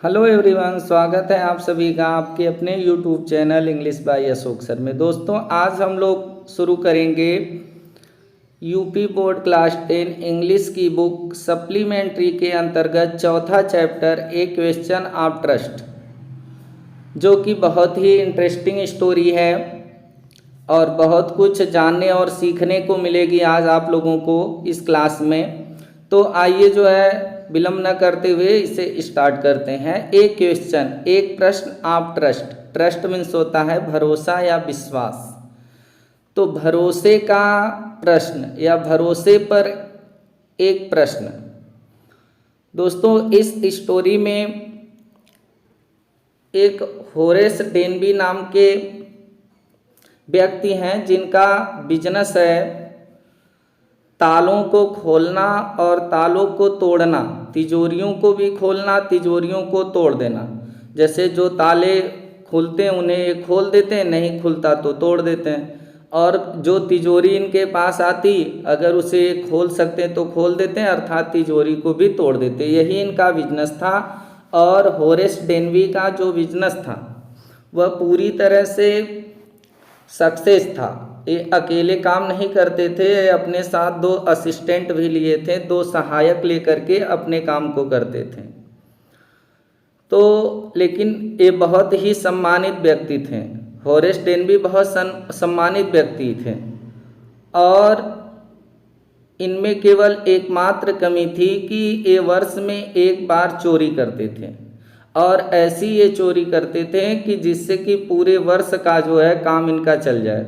Hello everyone, स्वागत है आप सभी का आपके अपने YouTube channel English by Ashok sir में। दोस्तों, आज हम लोग शुरू करेंगे यूपी बोर्ड क्लास 10 इंग्लिश की बुक सप्लीमेंट्री के अंतर्गत चौथा chapter A question of trust, जो कि बहुत ही इंटरेस्टिंग स्टोरी है और बहुत कुछ जानने और सीखने को मिलेगी आज आप लोगों को इस क्लास में। तो आइए जो है विलंब न करते हुए इसे स्टार्ट करते हैं। एक क्वेश्चन, एक प्रश्न ऑफ ट्रस्ट। ट्रस्ट मीन्स होता है भरोसा या विश्वास। तो भरोसे का प्रश्न या भरोसे पर एक प्रश्न। दोस्तों, इस स्टोरी में एक होरेस डेनबी नाम के व्यक्ति हैं जिनका बिजनेस है तालों को खोलना और तालों को तोड़ना, तिजोरियों को भी खोलना, तिजोरियों को तोड़ देना। जैसे जो ताले खुलते हैं उन्हें खोल देते हैं, नहीं खुलता तो तोड़ देते हैं। और जो तिजोरी इनके पास आती, अगर उसे खोल सकते हैं तो खोल देते हैं, अर्थात तिजोरी को भी तोड़ देते हैं। यही इनका बिजनेस था। और होरेस डेनबी का जो बिजनेस था वह पूरी तरह से सक्सेस था। ये अकेले काम नहीं करते थे, अपने साथ 2 असिस्टेंट भी लिए थे, 2 सहायक लेकर के अपने काम को करते थे। तो लेकिन ये बहुत ही सम्मानित व्यक्ति थे। होरेस डेनबी बहुत सम्मानित व्यक्ति थे और इनमें केवल एकमात्र कमी थी कि ये वर्ष में एक बार चोरी करते थे और ऐसी ये चोरी करते थे कि जिससे कि पूरे वर्ष का जो है काम इनका चल जाए।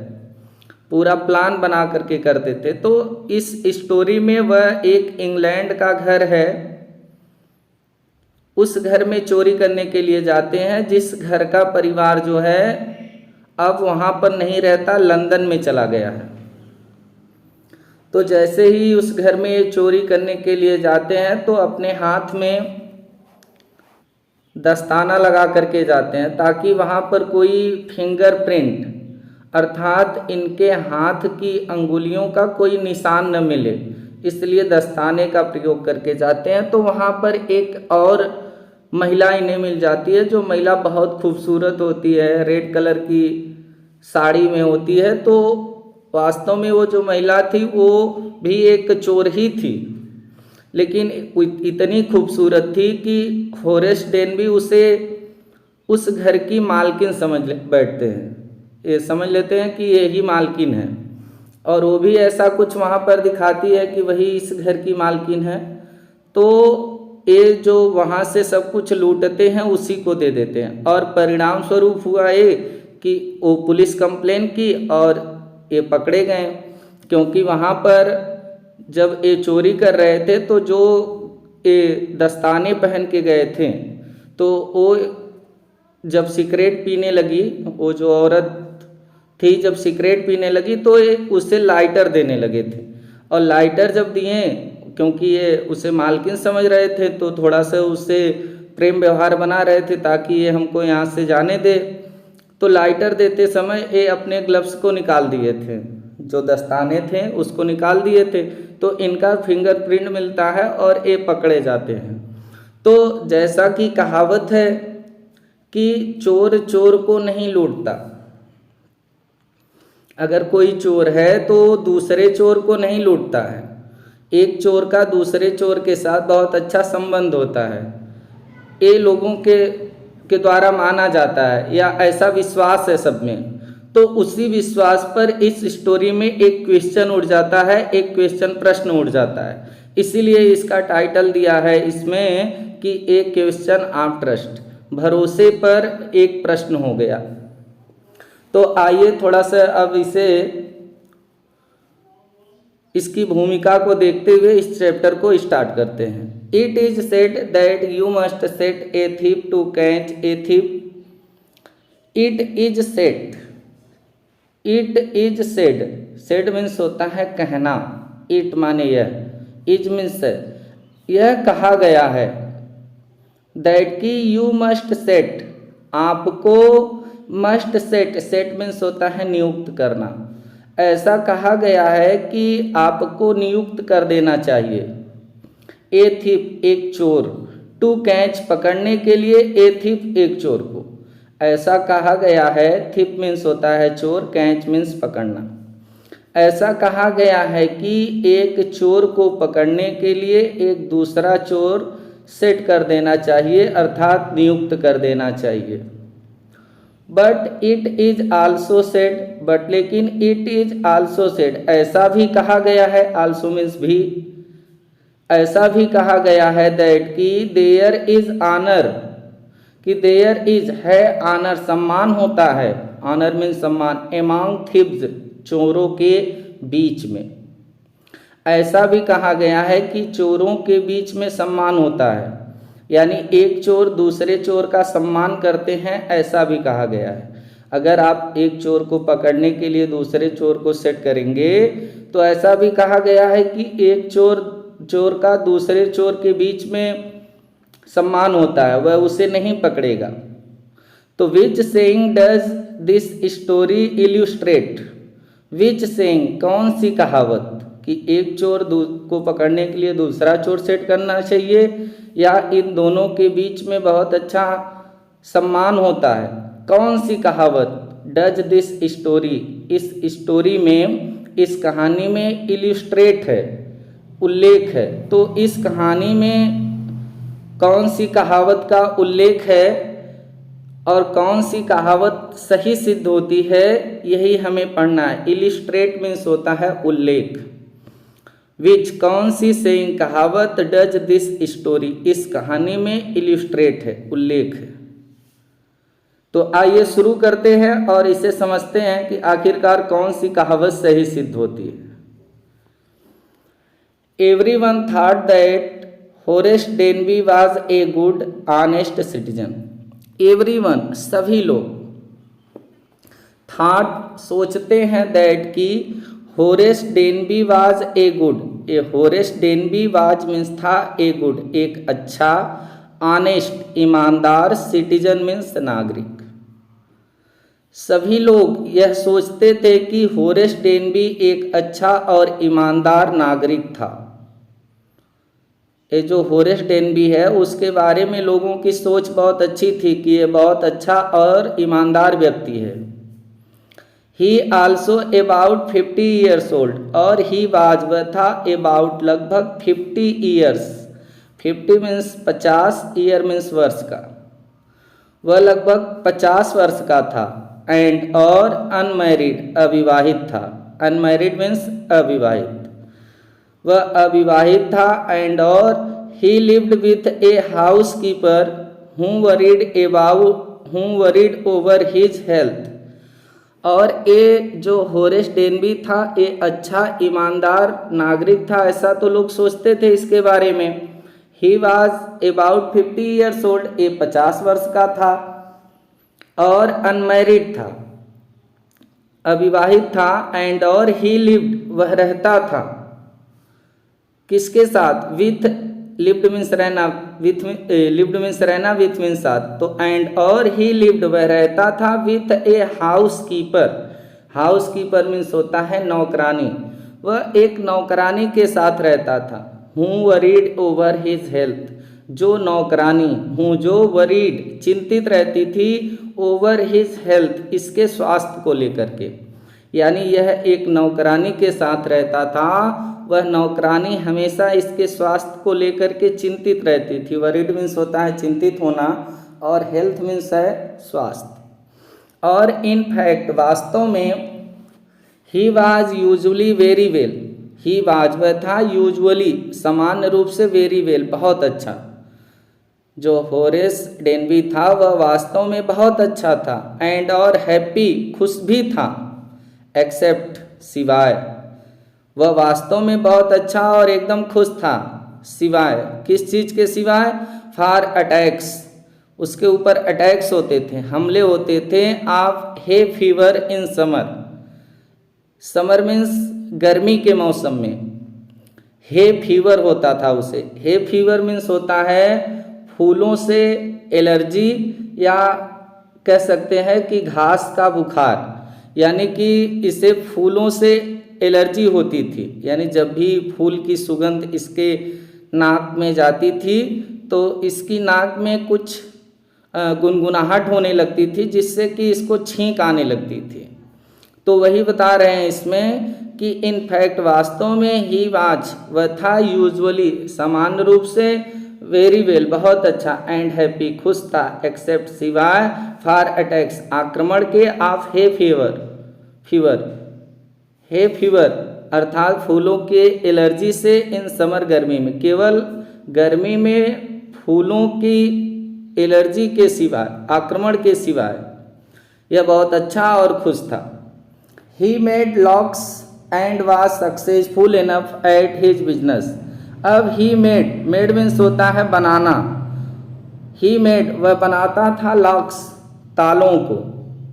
पूरा प्लान बना करके करते थे। तो इस स्टोरी में वह एक इंग्लैंड का घर है, उस घर में चोरी करने के लिए जाते हैं, जिस घर का परिवार जो है अब वहाँ पर नहीं रहता, लंदन में चला गया है। तो जैसे ही उस घर में चोरी करने के लिए जाते हैं तो अपने हाथ में दस्ताना लगा करके जाते हैं ताकि वहाँ पर कोई फिंगरप्रिंट अर्थात इनके हाथ की अंगुलियों का कोई निशान न मिले, इसलिए दस्ताने का प्रयोग करके जाते हैं। तो वहाँ पर एक और महिला इन्हें मिल जाती है, जो महिला बहुत खूबसूरत होती है, रेड कलर की साड़ी में होती है। तो वास्तव में वो जो महिला थी वो भी एक चोर ही थी, लेकिन इतनी खूबसूरत थी कि होरेस डेनबी उसे उस घर की मालकिन समझ बैठते हैं। ये समझ लेते हैं कि ये ही मालकिन है और वो भी ऐसा कुछ वहाँ पर दिखाती है कि वही इस घर की मालकिन है। तो ये जो वहाँ से सब कुछ लूटते हैं उसी को दे देते हैं और परिणाम स्वरूप हुआ ये कि वो पुलिस कंप्लेन की और ये पकड़े गए। क्योंकि वहाँ पर जब ये चोरी कर रहे थे तो जो ये दस्ताने पहन के गए थे, तो वो जब सिगरेट पीने लगी, वो जो औरत थी जब सिगरेट पीने लगी तो ये उसे लाइटर देने लगे थे। और लाइटर जब दिए, क्योंकि ये उसे मालकिन समझ रहे थे, तो थोड़ा सा उससे प्रेम व्यवहार बना रहे थे ताकि ये हमको यहाँ से जाने दे। तो लाइटर देते समय ये अपने ग्लव्स को निकाल दिए थे, जो दस्ताने थे उसको निकाल दिए थे। तो इनका फिंगरप्रिंट मिलता है और ये पकड़े जाते हैं। तो जैसा कि कहावत है कि चोर चोर को नहीं लूटता। अगर कोई चोर है तो दूसरे चोर को नहीं लूटता है। एक चोर का दूसरे चोर के साथ बहुत अच्छा संबंध होता है, ये लोगों के द्वारा माना जाता है या ऐसा विश्वास है सब में। तो उसी विश्वास पर इस स्टोरी में एक क्वेश्चन उठ जाता है, एक क्वेश्चन प्रश्न उठ जाता है। इसीलिए इसका टाइटल दिया है इसमें कि एक क्वेश्चन ऑफ ट्रस्ट, भरोसे पर एक प्रश्न हो गया। तो आइए थोड़ा सा अब इसकी भूमिका को देखते हुए इस चैप्टर को स्टार्ट करते हैं। It is said that you must set a thief to catch a thief. It is set, it is said, said means होता है कहना, इट माने यह, इज मीन्स यह कहा गया है, दैट की यू मस्ट सेट, आपको, मस्ट सेट, सेट मीन्स होता है नियुक्त करना, ऐसा कहा गया है कि आपको नियुक्त कर देना चाहिए। ए थीप, एक चोर, टू कैच पकड़ने के लिए, ए थिप एक चोर को। ऐसा कहा गया है, थिप मीन्स होता है चोर, कैच मीन्स पकड़ना। ऐसा कहा गया है कि एक चोर को पकड़ने के लिए एक दूसरा चोर सेट कर देना चाहिए, अर्थात नियुक्त कर देना चाहिए। But it is also said, but लेकिन इट इज आल्सो सेड, ऐसा भी कहा गया है, आल्सो मीन्स भी, ऐसा भी कहा गया है दैट कि देयर इज ऑनर, कि देयर इज है ऑनर, सम्मान होता है, ऑनर मीन्स सम्मान, एमॉन्ग थीव्स, चोरों के बीच में। ऐसा भी कहा गया है कि चोरों के बीच में सम्मान होता है, यानी एक चोर दूसरे चोर का सम्मान करते हैं, ऐसा भी कहा गया है। अगर आप एक चोर को पकड़ने के लिए दूसरे चोर को सेट करेंगे तो ऐसा भी कहा गया है कि एक चोर का दूसरे चोर के बीच में सम्मान होता है, वह उसे नहीं पकड़ेगा। तो which saying does this story illustrate, which saying कौन सी कहावत, कि एक चोर को पकड़ने के लिए दूसरा चोर सेट करना चाहिए, या इन दोनों के बीच में बहुत अच्छा सम्मान होता है, कौन सी कहावत डज दिस स्टोरी, इस स्टोरी में, इस कहानी में इल्यूस्ट्रेट है, उल्लेख है। तो इस कहानी में कौन सी कहावत का उल्लेख है और कौन सी कहावत सही सिद्ध होती है, यही हमें पढ़ना है। इलिस्ट्रेट मीन्स होता है उल्लेख। विच कौन सी सेइंग कहावत डज दिस स्टोरी, इस कहानी में इलिस्ट्रेट है, उल्लेख है। तो आइए शुरू करते हैं और इसे समझते हैं कि आखिरकार कौन सी कहावत सही सिद्ध होती है। Everyone thought that Horace Denby was a good honest citizen. Everyone सभी लोग, थॉट सोचते हैं, दैट की Horace Denby was a good, A Horace Denby was means था, ए गुड एक अच्छा, ऑनेस्ट ईमानदार, सिटीजन मीन्स नागरिक। सभी लोग यह सोचते थे कि होरेस डेनबी एक अच्छा और ईमानदार नागरिक था। ये जो होरेस डेनबी है उसके बारे में लोगों की सोच बहुत अच्छी थी कि ये बहुत अच्छा और ईमानदार व्यक्ति है। ही आल्सो अबाउट 50 ईयर्स ओल्ड, और ही वाज वह था, अबाउट लगभग 50 ईयर्स, 50 मीन्स 50, ईयर मीन्स वर्ष का, वह लगभग 50 वर्ष का था। एंड और अनमैरिड अविवाहित था, अनमैरिड मीन्स अविवाहित, वह अविवाहित था। एंड और ही lived with a house keeper who worried over his health, और ये जो होरेस डेनबी था ये अच्छा ईमानदार नागरिक था, ऐसा तो लोग सोचते थे इसके बारे में। He was about 50 years old, ये 50 वर्ष का था, और अनमैरिड था, अविवाहित था। एंड और ही लिव्ड वह रहता था, किसके साथ, विथ, लिव्ड मीन्स रहना, विथ लिव्ड मीन्स रहना, विथ मीन्स साथ। तो एंड और ही लिव्ड वह रहता था, with a house keeper, house keeper means होता है नौकरानी, वह एक नौकरानी के साथ रहता था। Who worried over his health, जो नौकरानी, हूँ जो वरीड चिंतित रहती थी, ओवर हिज हेल्थ इसके स्वास्थ्य को लेकर के, यानी यह एक नौकरानी के साथ रहता था, वह नौकरानी हमेशा इसके स्वास्थ्य को लेकर के चिंतित रहती थी। वरीड मीन्स होता है चिंतित होना, और हेल्थ मीन्स है स्वास्थ्य। और इन फैक्ट वास्तव में, he was usually very well, he was वह था, यूजुअली सामान्य रूप से, वेरी वेल बहुत अच्छा, जो होरेस डेनबी था वह वास्तव में बहुत अच्छा था। एंड और हैप्पी खुश भी था, एक्सेप्ट सिवाय, वह वास्तव में बहुत अच्छा और एकदम खुश था, सिवाय किस चीज़ के सिवाय, फॉर अटैक्स, उसके ऊपर अटैक्स होते थे, हमले होते थे, of hay fever in summer, summer means गर्मी के मौसम में हे फीवर होता था उसे। हे फीवर मीन्स होता है फूलों से एलर्जी, या कह सकते हैं कि घास का बुखार, यानी कि इसे फूलों से एलर्जी होती थी, यानी जब भी फूल की सुगंध इसके नाक में जाती थी तो इसकी नाक में कुछ गुनगुनाहट होने लगती थी, जिससे कि इसको छींक आने लगती थी। तो वही बता रहे हैं इसमें कि इन फैक्ट वास्तव में ही वाज वह था यूजुअली सामान्य रूप से वेरी वेल बहुत अच्छा एंड हैप्पी खुश था एक्सेप्ट सिवाय फॉर अटैक्स आक्रमण के ऑफ हे फीवर अर्थात फूलों के एलर्जी से इन समर गर्मी में, केवल गर्मी में फूलों की एलर्जी के सिवाय, आक्रमण के सिवाय यह बहुत अच्छा और खुश था। He made locks and was successful enough at his business. अब ही मेड मीन्स होता है बनाना। ही मेड वह बनाता था लॉक्स तालों को,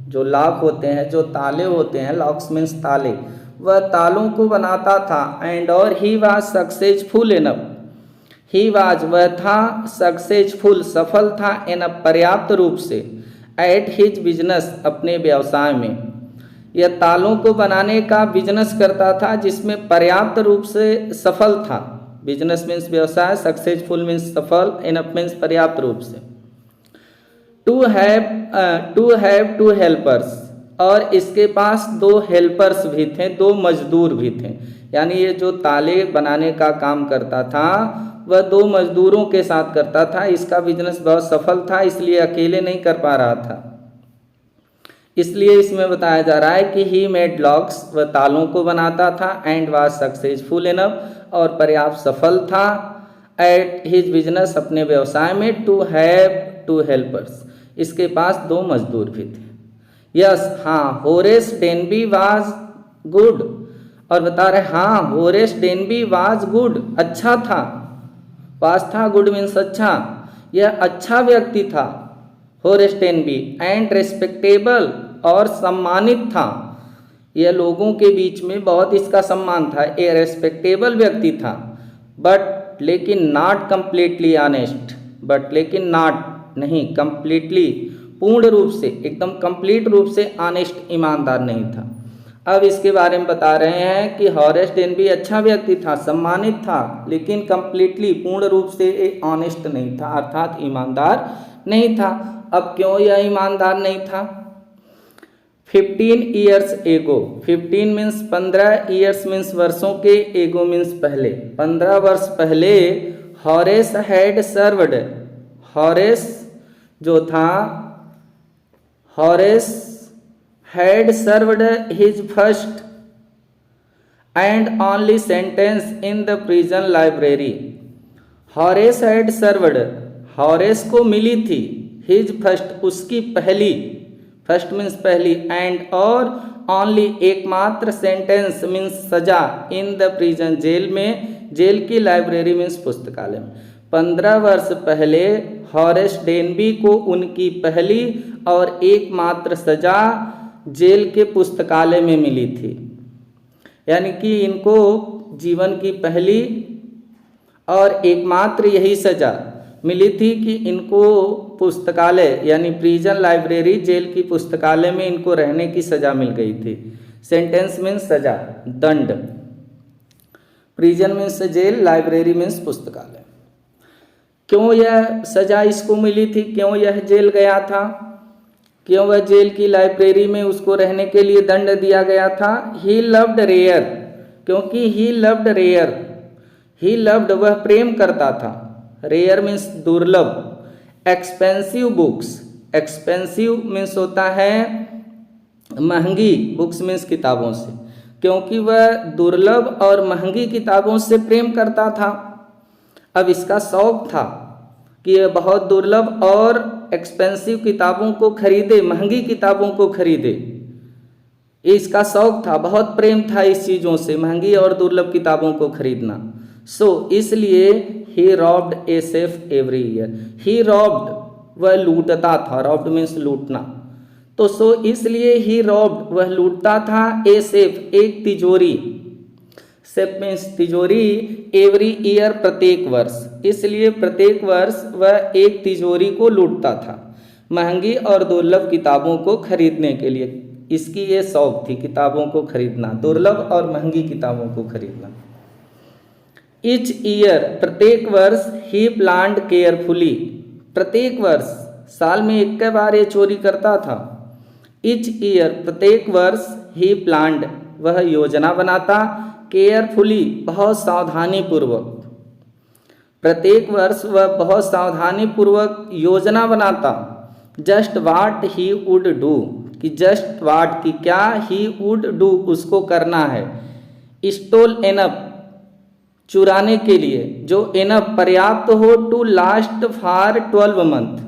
जो लॉक होते हैं, जो ताले होते हैं, लॉक्स मीन्स ताले, वह तालों को बनाता था। एंड और he was successful enough, he was वह था सक्सेसफुल सफल था इनफ पर्याप्त रूप से एट हिज बिजनेस अपने व्यवसाय में। यह तालों को बनाने का बिजनेस करता था जिसमें पर्याप्त रूप से सफल था। बिजनेस मीन्स व्यवसाय, सक्सेसफुल मीन्स सफल, इनफ मीन्स पर्याप्त रूप से। टू हैव टू हेल्पर्स, और इसके पास 2 हेल्पर्स भी थे, 2 मजदूर भी थे। यानी ये जो ताले बनाने का काम करता था वह 2 मजदूरों के साथ करता था। इसका बिजनेस बहुत सफल था, इसलिए अकेले नहीं कर पा रहा था। इसलिए इसमें बताया जा रहा है कि ही मेड लॉक्स वह तालों को बनाता था एंड वाज सक्सेसफुल इनफ और पर्याप्त सफल था एट हिज बिजनेस अपने व्यवसाय में। टू हैव टू हेल्पर्स, इसके पास 2 मजदूर भी थे। यस हाँ, होरेस डेनबी वाज गुड, और बता रहे हाँ होरेस डेनबी वाज गुड अच्छा था। पास था, गुड मीन्स अच्छा, यह अच्छा व्यक्ति था होरेस डेनबी एंड रेस्पेक्टेबल और सम्मानित था। यह लोगों के बीच में बहुत इसका सम्मान था, ए रेस्पेक्टेबल व्यक्ति था। बट लेकिन नॉट कंप्लीटली ऑनेस्ट, बट लेकिन नॉट नहीं, कंप्लीटली पूर्ण रूप से, एकदम कंप्लीट रूप से ऑनेस्ट ईमानदार नहीं था। अब इसके बारे में बता रहे हैं कि होरेस डेनबी अच्छा व्यक्ति था, सम्मानित था, लेकिन कंप्लीटली पूर्ण रूप से ऑनेस्ट नहीं था, अर्थात ईमानदार नहीं था। अब क्यों यह ईमानदार नहीं था? 15 years ago, 15 means 15, years means वर्षों के, एगो मीन्स पहले, 15 वर्ष पहले हॉरेस हैड सर्वड, हॉरेस जो था, Horace had served his first and only sentence in the prison library. Horace had served, Horace को मिली थी, हिज फर्स्ट उसकी पहली, फर्स्ट मीन्स पहली, एंड और ओनली एकमात्र, सेंटेंस मीन्स सजा, इन द प्रिजन जेल में, जेल की लाइब्रेरी मीन्स पुस्तकालय में। 15 वर्ष पहले हॉरेस डेनबी को उनकी पहली और एकमात्र सजा जेल के पुस्तकालय में मिली थी। यानी कि इनको जीवन की पहली और एकमात्र यही सजा मिली थी कि इनको पुस्तकालय यानी प्रिजन लाइब्रेरी, जेल की पुस्तकालय में इनको रहने की सजा मिल गई थी। सेंटेंस मीन्स सजा, दंड, प्रिजन मीन्स जेल, लाइब्रेरी मीन्स पुस्तकालय। क्यों यह सजा इसको मिली थी, क्यों यह जेल गया था, क्यों वह जेल की लाइब्रेरी में उसको रहने के लिए दंड दिया गया था? ही लव्ड रेयर, क्योंकि he loved rare, he loved वह प्रेम करता था, रेयर मीन्स दुर्लभ, एक्सपेंसिव बुक्स, एक्सपेंसिव मीन्स होता है महंगी, बुक्स मीन्स किताबों से, क्योंकि वह दुर्लभ और महंगी किताबों से प्रेम करता था। अब इसका शौक था कि यह बहुत दुर्लभ और एक्सपेंसिव किताबों को खरीदे, महंगी किताबों को खरीदे, इसका शौक था, बहुत प्रेम था इस चीज़ों से, महंगी और दुर्लभ किताबों को खरीदना। सो इसलिए he robbed a safe every year, he robbed वह लूटता था, रॉब्ड मीन्स लूटना, तो सो इसलिए ही रॉब्ड वह लूटता था, ए सेफ एक तिजोरी, सेफ मीन्स तिजोरी, एवरी ईयर प्रत्येक वर्ष, इसलिए प्रत्येक वर्ष वह एक तिजोरी को लूटता था महंगी और दुर्लभ किताबों को खरीदने के लिए। इसकी ये शौक थी, किताबों को खरीदना, दुर्लभ और महंगी किताबों को खरीदना। ईच ईयर प्रत्येक वर्ष ही प्लान्ड केयरफुली, प्रत्येक वर्ष, साल में एक बार ये चोरी करता था। ईच ईयर प्रत्येक वर्ष ही प्लान्ड वह योजना बनाता, केयरफुली बहुत सावधानी पूर्वक, प्रत्येक वर्ष वह बहुत सावधानी पूर्वक योजना बनाता। Just watt he would do, कि जस्ट वाट की क्या, ही वुड डू उसको करना है, स्टोल एनफ चुराने के लिए, जो एनफ पर्याप्त हो, टू लास्ट फॉर 12 मंथ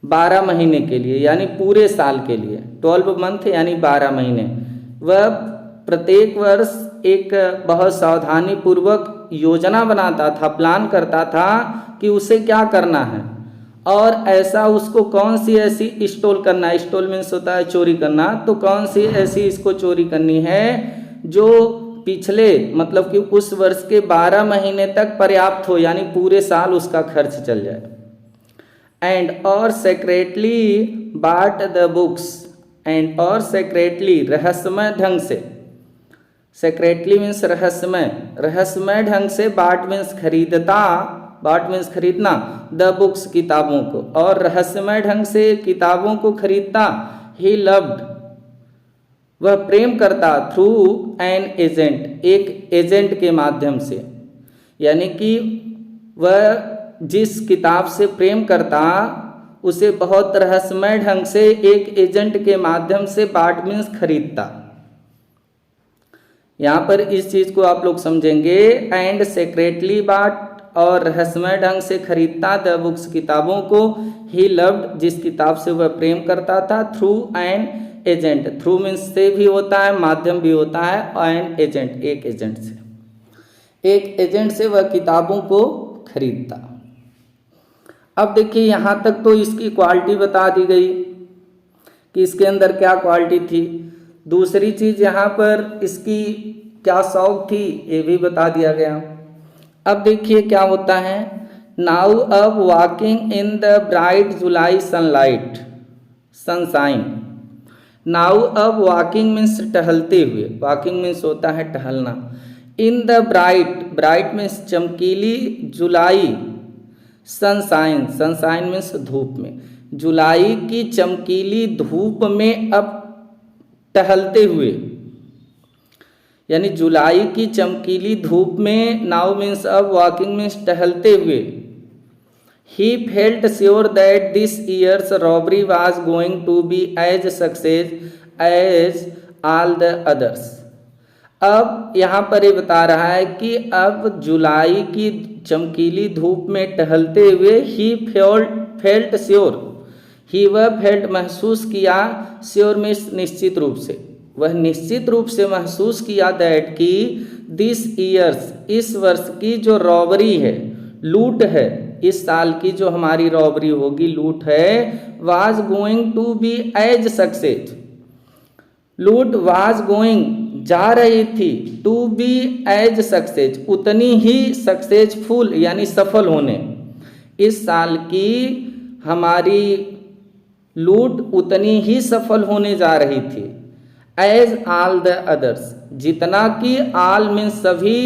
12 महीने के लिए, यानी पूरे साल के लिए, 12 मंथ यानी 12 महीने। वह प्रत्येक वर्ष एक बहुत सावधानी पूर्वक योजना बनाता था, प्लान करता था कि उसे क्या करना है, और ऐसा उसको कौन सी ऐसी स्टोल करना है, स्टोल मीन्स होता है चोरी करना, तो कौन सी ऐसी इसको चोरी करनी है जो पिछले मतलब कि उस वर्ष के 12 महीने तक पर्याप्त हो, यानी पूरे साल उसका खर्च चल जाए। एंड और सेक्रेटली बाट द बुक्स, एंड और सेक्रेटली रहस्यमय ढंग से, सेक्रेटली मीन्स रहस्यमय, रहस्यमय ढंग से, बाट मीन्स खरीदता, बाट मीन्स खरीदना, द बुक्स किताबों को, और रहस्यमय ढंग से किताबों को खरीदता। ही लव्ड वह प्रेम करता, थ्रू एन एजेंट एक एजेंट के माध्यम से, यानी कि वह जिस किताब से प्रेम करता उसे बहुत रहस्यमय ढंग से एक एजेंट के माध्यम से, बाट मीन्स खरीदता। यहाँ पर इस चीज को आप लोग समझेंगे, एंड सेक्रेटली बाट और रहस्यमय ढंग से खरीदता, द बुक्स किताबों को, ही लव्ड जिस किताब से वह प्रेम करता था, through an agent, through means से भी होता है, माध्यम भी होता है, एन एजेंट एक एजेंट से, एक एजेंट से वह किताबों को खरीदता। अब देखिए यहाँ तक तो इसकी क्वालिटी बता दी गई कि इसके अंदर क्या क्वालिटी थी। दूसरी चीज यहाँ पर इसकी क्या शौक थी ये भी बता दिया गया। अब देखिए क्या होता है, नाउ अब walking in the bright July sunlight sunshine, now अब वॉकिंग मीन्स टहलते हुए, वॉकिंग मीन्स होता है टहलना, in the bright, bright means चमकीली, जुलाई सनशाइन, सनशाइन मीन्स धूप में, जुलाई की चमकीली धूप में अब टहलते हुए, यानी जुलाई की चमकीली धूप में, नाउ मीन्स अब, वॉकिंग मीन्स टहलते हुए, he felt sure that this year's robbery was going to be as success as all the others. अब यहाँ पर ये बता रहा है कि अब जुलाई की चमकीली धूप में टहलते हुए, ही फेल्ट श्योर, ही वह फेल्ट महसूस किया, श्योर मीन्स निश्चित रूप से, वह निश्चित रूप से महसूस किया, दैट कि दिस ईयर्स इस वर्ष की जो रॉबरी है, लूट है, इस साल की जो हमारी रॉबरी होगी, लूट है, was going to be as success, लूट वाज गोइंग जा रही थी, टू बी एज सक्सेस उतनी ही सक्सेसफुल यानी सफल होने, इस साल की हमारी लूट उतनी ही सफल होने जा रही थी, एज ऑल द अदर्स, जितना कि ऑल मीन्स सभी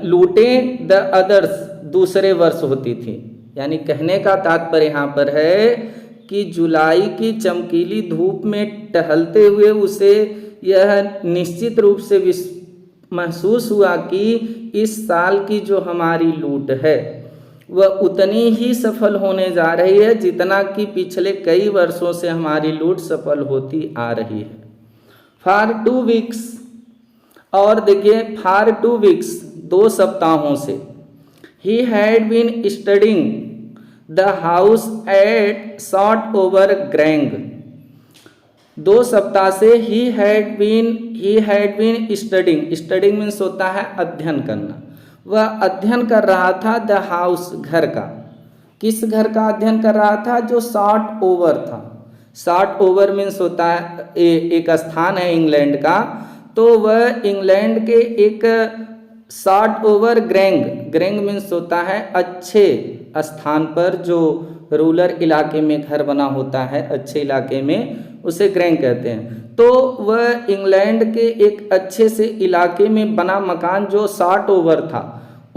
लूटें, द अदर्स दूसरे वर्ष होती थी। यानी कहने का तात्पर्य यहाँ पर है कि जुलाई की चमकीली धूप में टहलते हुए उसे यह निश्चित रूप से महसूस हुआ कि इस साल की जो हमारी लूट है वह उतनी ही सफल होने जा रही है जितना कि पिछले कई वर्षों से हमारी लूट सफल होती आ रही है। फॉर 2 वीक्स, और देखिए फॉर 2 वीक्स 2 सप्ताहों से, he had been studying the house at short over grange, 2 सप्ताह से he had been studying, studying means होता है अध्ययन करना, वह अध्ययन कर रहा था, द हाउस घर का, किस घर का अध्ययन कर रहा था, जो शॉर्ट ओवर था, शॉर्ट ओवर मीन्स होता है एक स्थान है इंग्लैंड का, तो वह इंग्लैंड के एक शॉर्ट ओवर ग्रैंग, ग्रैंग मीन्स होता है अच्छे स्थान पर, जो रूरल इलाके में घर बना होता है, अच्छे इलाके में उसे ग्रैंग कहते हैं। तो वह इंग्लैंड के एक अच्छे से इलाके में बना मकान जो शॉर्ट ओवर था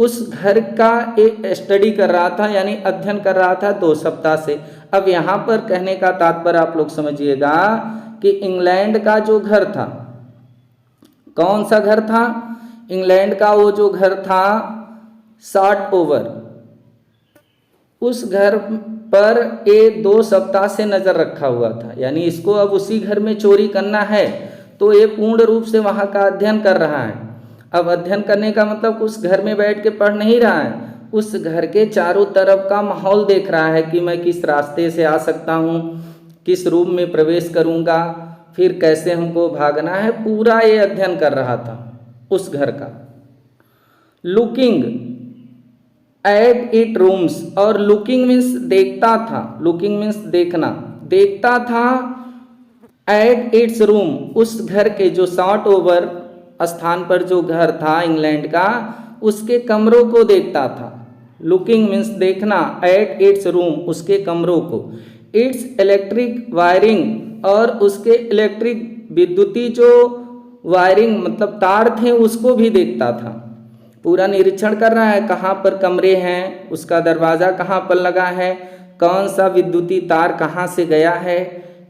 उस घर का एक स्टडी कर रहा था, यानी अध्ययन कर रहा था 2 सप्ताह से। अब यहाँ पर कहने का तात्पर्य आप लोग समझिएगा कि इंग्लैंड का जो घर था, कौन सा घर था? इंग्लैंड का वो जो घर था शॉर्ट ओवर, उस घर पर ये 2 सप्ताह से नज़र रखा हुआ था। यानी इसको अब उसी घर में चोरी करना है, तो ये पूर्ण रूप से वहाँ का अध्ययन कर रहा है। अब अध्ययन करने का मतलब उस घर में बैठ के पढ़ नहीं रहा है, उस घर के चारों तरफ का माहौल देख रहा है कि मैं किस रास्ते से आ सकता हूँ, किस रूम में प्रवेश करूँगा, फिर कैसे हमको भागना है, पूरा ये अध्ययन कर रहा था उस घर का। लुकिंग एट इट रूम्स, और लुकिंग मीन्स देखता था, लुकिंग मीन्स देखना, देखता था एट इट्स रूम, उस घर के जो शॉर्ट ओवर स्थान पर जो घर था इंग्लैंड का, उसके कमरों को देखता था। लुकिंग मीन्स देखना, एट इट्स रूम, उसके कमरों को, इट्स इलेक्ट्रिक वायरिंग, और उसके इलेक्ट्रिक विद्युती जो वायरिंग मतलब तार थे उसको भी देखता था। पूरा निरीक्षण कर रहा है, कहाँ पर कमरे हैं, उसका दरवाज़ा कहाँ पर लगा है, कौन सा विद्युती तार कहाँ से गया है।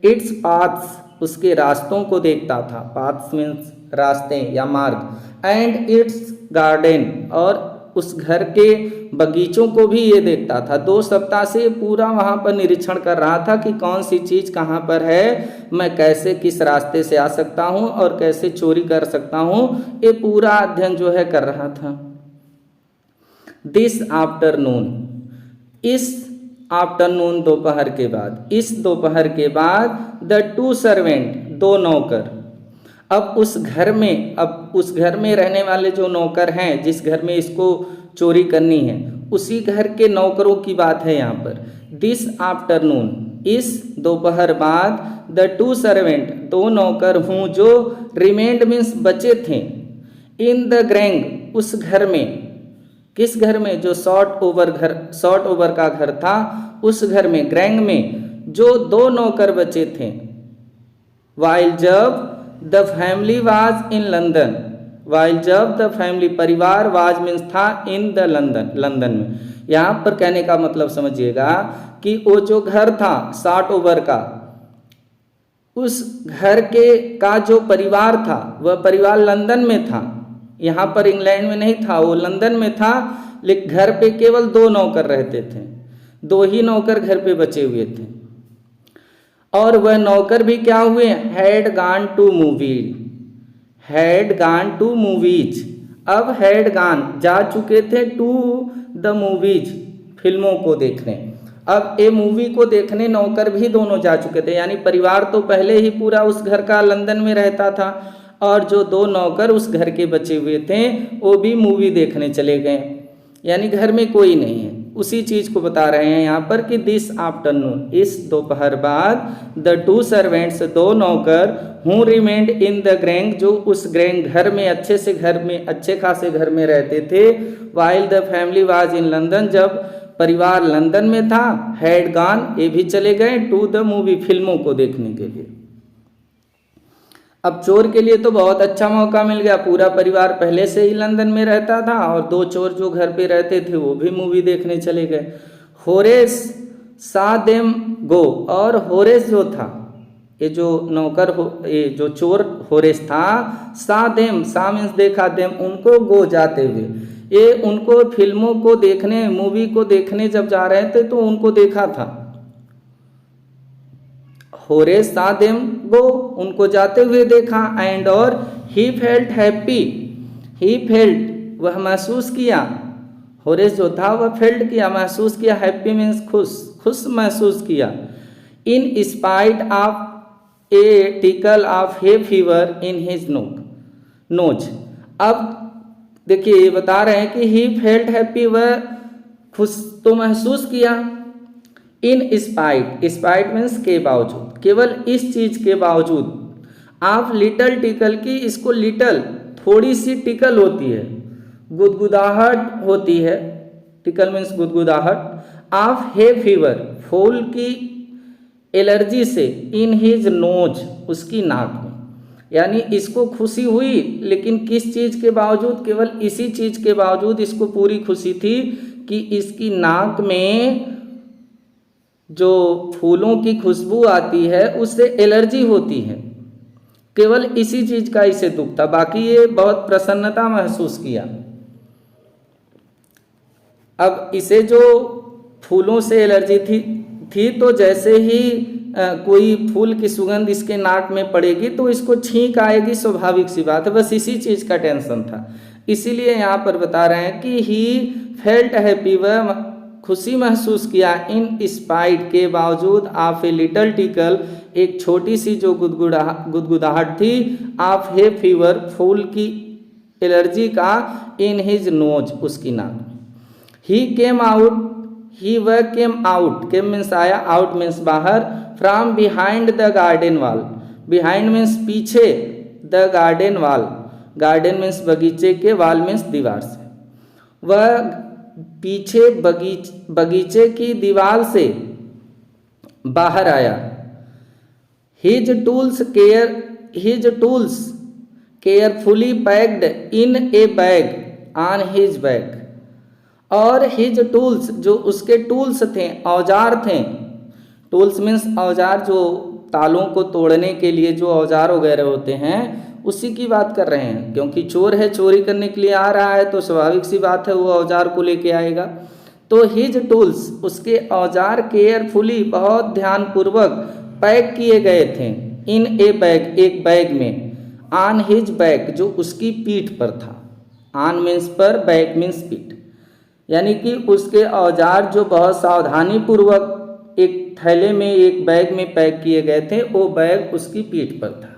इट्स पाथ्स, उसके रास्तों को देखता था, पाथ्स मीन्स रास्ते या मार्ग, एंड इट्स गार्डन, और उस घर के बगीचों को भी ये देखता था। 2 सप्ताह से पूरा वहाँ पर निरीक्षण कर रहा था कि कौन सी चीज़ कहाँ पर है, मैं कैसे किस रास्ते से आ सकता हूँ और कैसे चोरी कर सकता हूँ, ये पूरा अध्ययन जो है कर रहा था। दिस आफ्टरनून, इस आफ्टरनून दोपहर के बाद, इस दोपहर के बाद द 2 सर्वेंट, 2 नौकर, अब उस घर में, अब उस घर में रहने वाले जो नौकर हैं, जिस घर में इसको चोरी करनी है, उसी घर के नौकरों की बात है यहाँ पर। दिस आफ्टरनून, इस दोपहर बाद, द 2 सर्वेंट, 2 नौकर हूँ जो रिमेंड मीन्स बचे थे, इन द ग्रैंग, उस घर में, किस घर में? जो शॉर्ट ओवर का घर था, उस घर में, ग्रैंग में, जो 2 नौकर बचे थे। वाइल जब the family was in London, while जब द फैमिली, परिवार, वाज मीन्स था, इन द लंदन, लंदन में। यहाँ पर कहने का मतलब समझिएगा कि वो जो घर था शॉर्ट ओवर का, उस घर का जो परिवार था, वह परिवार लंदन में था, यहाँ पर इंग्लैंड में नहीं था, वो लंदन में था। लेकिन घर पे केवल 2 नौकर रहते थे, 2 ही नौकर घर पे बचे हुए थे। और वह नौकर भी क्या हुए? हैड गान टू मूवी, हैड गान टू मूवीज, अब हैड गान, जा चुके थे, टू द मूवीज, फिल्मों को देखने। अब ये मूवी को देखने नौकर भी दोनों जा चुके थे, यानी परिवार तो पहले ही पूरा उस घर का लंदन में रहता था, और जो 2 नौकर उस घर के बचे हुए थे वो भी मूवी देखने चले गए, यानी घर में कोई नहीं है। उसी चीज़ को बता रहे हैं यहाँ पर कि दिस आफ्टरनून, इस दोपहर बाद, द 2 सर्वेंट्स, 2 नौकर, हु रिमेंड इन द ग्रैंग, जो उस ग्रैंग घर में, अच्छे खासे घर में रहते थे। While the family was in London, जब परिवार लंदन में था। हैड गॉन, ये भी चले गए, टू द मूवी, फिल्मों को देखने के लिए। अब चोर के लिए तो बहुत अच्छा मौका मिल गया, पूरा परिवार पहले से ही लंदन में रहता था, और 2 चोर जो घर पे रहते थे वो भी मूवी देखने चले गए। होरेस सा देम गो, और होरेस जो था, ये जो नौकर ये जो चोर होरेस था, सा देम, सा मीन्स देखा, देम उनको, गो जाते हुए, ये उनको फिल्मों को देखने, मूवी को देखने जब जा रहे थे तो उनको देखा था। होरेस सा देम गो, उनको जाते हुए देखा। एंड और he felt happy, he felt, वह महसूस किया, होरेस जो था वह फेल्ट किया, महसूस किया, हैप्पी मीन्स खुश, खुश महसूस किया। In spite of A tackle of hay fever in his nose. अब देखिए ये बता रहे हैं कि ही फेल्ट हैप्पी, वह खुश तो महसूस किया। इन स्पाइट, स्पाइट मीन्स के बावजूद, केवल इस चीज़ के बावजूद, आप लिटल टिकल की, इसको लिटल, थोड़ी सी टिकल होती है, गुदगुदाहट होती है, टिकल मीन्स गुदगुदाहट, ऑफ हे फीवर, फूल की एलर्जी से, इन हिज नोज, उसकी नाक में। यानी इसको खुशी हुई, लेकिन किस चीज़ के बावजूद? केवल इसी चीज़ के बावजूद इसको पूरी खुशी थी कि इसकी नाक में जो फूलों की खुशबू आती है उससे एलर्जी होती है। केवल इसी चीज़ का इसे दुख था, बाकी ये बहुत प्रसन्नता महसूस किया। अब इसे जो फूलों से एलर्जी थी तो जैसे ही कोई फूल की सुगंध इसके नाक में पड़ेगी तो इसको छींक आएगी, स्वाभाविक सी बात है। बस इसी चीज़ का टेंशन था। इसीलिए यहाँ पर बता रहे हैं कि ही फेल्ट हैप्पी, वह खुशी महसूस किया, इन स्पाइट के बावजूद, ऑफ ए लिटल टिकल, एक छोटी सी जो गुदगुदाहट थी, ऑफ हे फीवर, फूल की एलर्जी का, इन हिज नोज, उसकी नाक। ही केम आउट, ही वह केम आउट, केम मीन्स आया, आउट मीन्स बाहर, from behind the garden wall, behind means पीछे, the garden wall, garden means बगीचे के, वॉल मीन्स दीवार से, वह पीछे बगीचे की दीवार से बाहर आया। His tools carefully packed in A bag on his back, और हिज टूल्स, जो उसके टूल्स थे, औजार थे, टूल्स मीन्स औजार, जो तालों को तोड़ने के लिए जो औजार वगैरह होते हैं उसी की बात कर रहे हैं, क्योंकि चोर है, चोरी करने के लिए आ रहा है तो स्वाभाविक सी बात है वो औजार को लेके आएगा। तो हिज टूल्स, उसके औजार, केयरफुली, बहुत ध्यानपूर्वक, पैक किए गए थे, इन ए बैग, एक बैग में, ऑन हिज बैक, जो उसकी पीठ पर था। ऑन मीन्स पर, बैक मीन्स पीठ, यानी कि उसके औजार जो बहुत सावधानी पूर्वक एक थैले में, एक बैग में पैक किए गए थे, वो बैग उसकी पीठ पर था।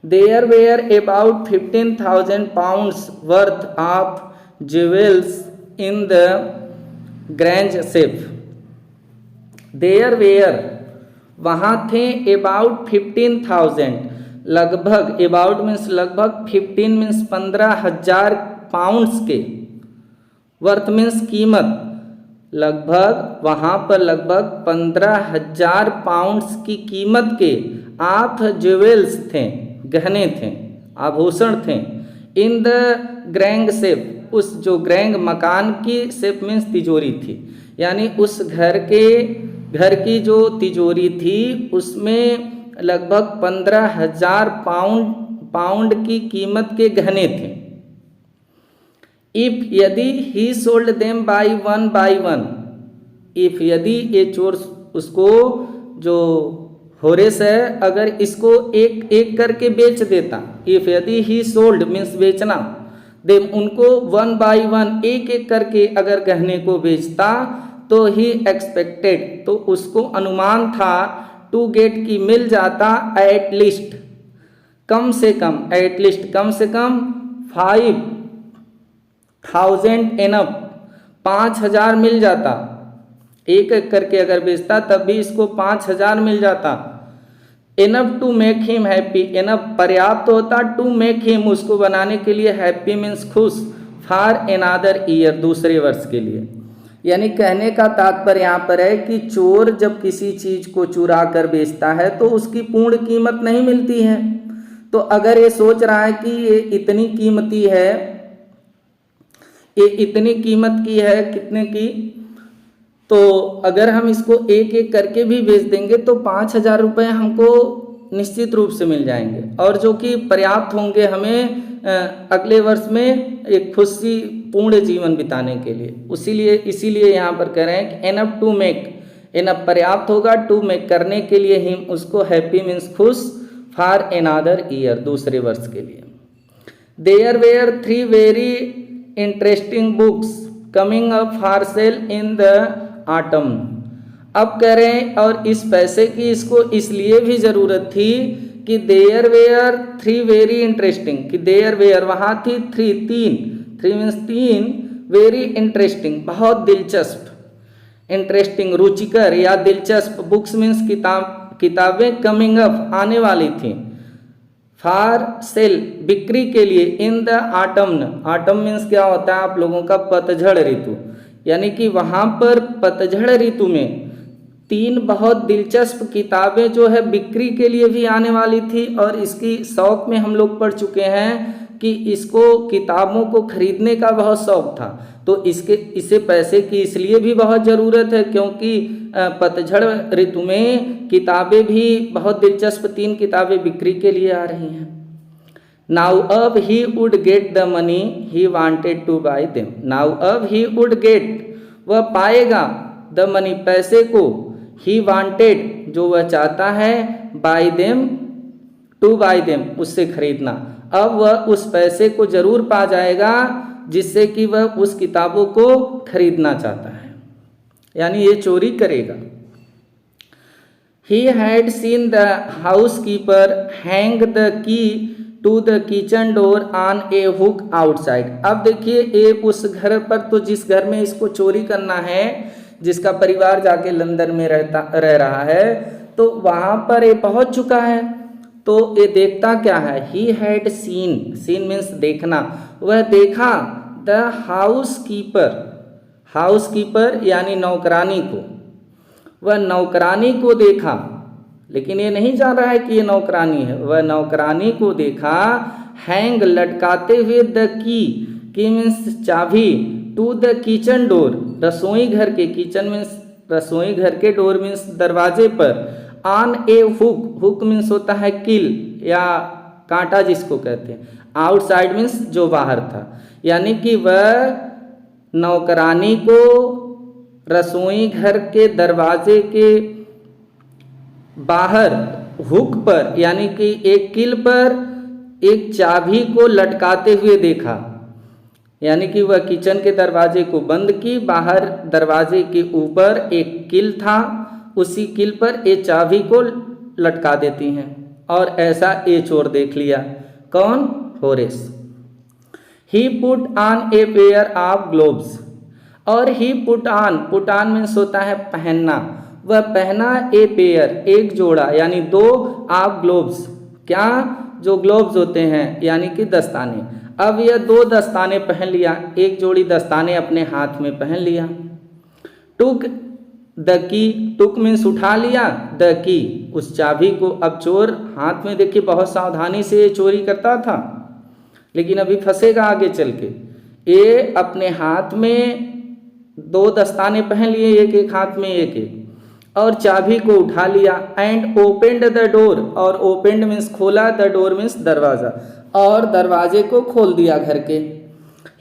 There were about 15,000 pounds worth of jewels in the Grange safe. There were, वहाँ थे, about 15,000, लगभग, about मीन्स लगभग, 15 मीन्स 15,000 पाउंड्स के, वर्थ मीन्स कीमत, लगभग, वहाँ पर लगभग 15,000 पाउंड्स की कीमत के, ऑफ ज्वेल्स थे, गहने थे, आभूषण थे, इन द ग्रैंग सेफ, उस जो ग्रैंग मकान की, सेफ मीन्स तिजोरी थी, यानी उस घर की जो तिजोरी थी उसमें लगभग 15,000 पाउंड की कीमत के गहने थे। इफ, यदि, ही sold them by one, if, यदि, ये चोर उसको, जो होरेस है, अगर इसको एक एक करके बेच देता, इफ, यदि, ही सोल्ड मीन्स बेचना, देम, उनको, वन बाई वन, एक एक करके अगर गहने को बेचता, तो ही एक्सपेक्टेड, तो उसको अनुमान था, टू गेट, की मिल जाता, एट लीस्ट, कम से कम, एट लीस्ट, कम से कम, 5,000 एनफ, 5,000 मिल जाता, एक एक करके अगर बेचता तब भी इसको 5,000 मिल जाता। Enough to make him happy, enough पर्याप्त होता, टू मेक हिम, उसको बनाने के लिए, हैप्पी मीन्स खुश, फॉर अनदर ईयर, दूसरे वर्ष के लिए। यानी कहने का तात्पर्य यहाँ पर है कि चोर जब किसी चीज़ को चुरा कर बेचता है तो उसकी पूर्ण कीमत नहीं मिलती है। तो अगर ये सोच रहा है कि ये इतनी कीमती है, ये इतनी कीमत की है, कितने की, तो अगर हम इसको एक एक करके भी बेच देंगे तो 5,000 रुपये हमको निश्चित रूप से मिल जाएंगे, और जो कि पर्याप्त होंगे हमें अगले वर्ष में एक खुशी पूर्ण जीवन बिताने के लिए। इसीलिए यहाँ पर कह रहे हैं कि एनफ टू मेक, एनफ पर्याप्त होगा, टू मेक करने के लिए, हिम उसको, हैप्पी मीन्स खुश, फॉर अनदर ईयर, दूसरे वर्ष के लिए। There were 3 very interesting books coming up for sale in the autumn. अब कह रहे हैं, और इस पैसे की इसको इसलिए भी ज़रूरत थी कि देयर वेयर 3 वेरी इंटरेस्टिंग, कि देयर वेयर, वहाँ थी 3 मीन्स 3, वेरी इंटरेस्टिंग, बहुत दिलचस्प, इंटरेस्टिंग, रुचिकर या दिलचस्प, बुक्स मीन्स किताबें, कमिंग अप, आने वाली थी, फॉर सेल, बिक्री के लिए, इन द ऑटम मीन्स क्या होता है आप लोगों का, पतझड़ ऋतु, यानी कि वहाँ पर पतझड़ ऋतु में 3 बहुत दिलचस्प किताबें जो है बिक्री के लिए भी आने वाली थी, और इसकी शौक में हम लोग पढ़ चुके हैं कि इसको किताबों को खरीदने का बहुत शौक था। तो इसे पैसे की इसलिए भी बहुत ज़रूरत है क्योंकि पतझड़ ऋतु में किताबें भी बहुत दिलचस्प 3 किताबें बिक्री के लिए आ रही हैं। नाउ अब he would get the money he wanted to buy them. Now अब ही वुड गेट, वह पाएगा, द मनी, पैसे को, ही वांटेड, जो वह चाहता है, buy them, to buy them, उससे खरीदना। अब वह उस पैसे को जरूर पा जाएगा जिससे कि वह उस किताबों को खरीदना चाहता है, यानी ये चोरी करेगा। He had seen the housekeeper hang the key to the kitchen door on a hook outside। अब देखिए ये उस घर पर, तो जिस घर में इसको चोरी करना है, जिसका परिवार जाके लंदन में रह रहा है, तो वहाँ पर ये पहुँच चुका है। तो ये देखता क्या है, he had seen, seen means देखना, वह देखा, द हाउसकीपर, हाउसकीपर यानी नौकरानी को, वह नौकरानी को देखा, लेकिन ये नहीं जान रहा है कि ये नौकरानी है, वह नौकरानी को देखा, हैंग, लटकाते हुए, द की मीन्स चाबी, टू द किचन डोर, रसोई घर के, किचन मीन्स रसोई घर के, डोर मीन्स दरवाजे पर, on A hook, hook means होता है किल या कांटा जिसको कहते हैं, आउटसाइड मीन्स जो बाहर था, यानी कि वह नौकरानी को रसोई घर के दरवाजे के बाहर हुक पर, यानी कि एक किल पर एक चाबी को लटकाते हुए देखा, यानी कि वह किचन के दरवाजे को बंद की, बाहर दरवाजे के ऊपर एक किल था, उसी किल पर ये चाबी को लटका देती हैं। और ऐसा ये चोर देख लिया, कौन, Horace. He put on a pair of gloves, और ही पुट ऑन मीन्स होता है पहनना, वह पहना, ए पेयर, एक जोड़ा, यानी 2 ऑफ ग्लोव्स, क्या, जो ग्लोव्स होते हैं यानी कि दस्ताने। अब यह 2 दस्ताने पहन लिया, एक जोड़ी दस्ताने अपने हाथ में पहन लिया। Took the key, took means उठा लिया, द की, उस चाबी को। अब चोर हाथ में, देखिए बहुत सावधानी से ये चोरी करता था, लेकिन अभी फंसेगा आगे चल के। ये अपने हाथ में 2 दस्ताने पहन लिए, एक एक हाथ में एक एक, और चाबी को उठा लिया। एंड ओपेंड द डोर, और ओपेंड मीन्स खोला, द डोर मीन्स दरवाज़ा, और दरवाजे को खोल दिया घर के।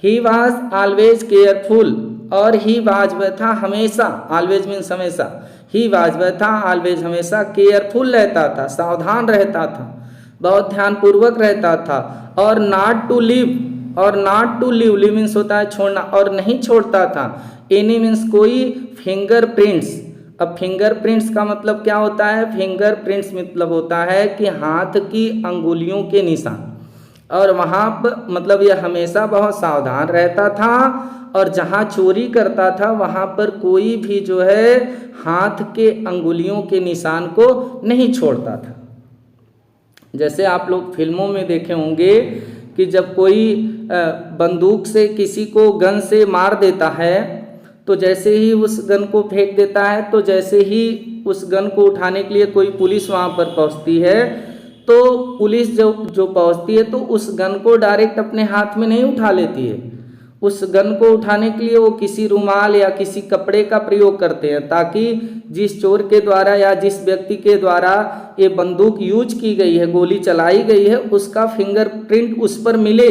ही वॉज ऑलवेज केयरफुल, और ही वाज, वह था हमेशा, ऑलवेज मीन्स हमेशा, ही वाज, वह था ऑलवेज हमेशा, केयरफुल रहता था, सावधान रहता था, बहुत ध्यानपूर्वक रहता था, और नॉट टू लिव, और not to leave, leave means होता है छोड़ना, और नहीं छोड़ता था, एनी मीन्स कोई, फिंगरप्रिंट्स। अब फिंगरप्रिंट्स का मतलब क्या होता है, फिंगरप्रिंट्स मतलब होता है कि हाथ की अंगुलियों के निशान, और वहाँ पर मतलब यह हमेशा बहुत सावधान रहता था, और जहाँ चोरी करता था वहाँ पर कोई भी जो है हाथ के अंगुलियों के निशान को नहीं छोड़ता था। जैसे आप लोग फिल्मों में देखे होंगे कि जब कोई बंदूक से किसी को गन से मार देता है, तो जैसे ही उस गन को फेंक देता है, तो जैसे ही उस गन को उठाने के लिए कोई पुलिस वहाँ पर पहुँचती है, तो पुलिस जो पहुँचती है तो उस गन को डायरेक्ट अपने हाथ में नहीं उठा लेती है, उस गन को उठाने के लिए वो किसी रुमाल या किसी कपड़े का प्रयोग करते हैं, ताकि जिस चोर के द्वारा या जिस व्यक्ति के द्वारा ये बंदूक यूज की गई है, गोली चलाई गई है, उसका फिंगरप्रिंट उस पर मिले।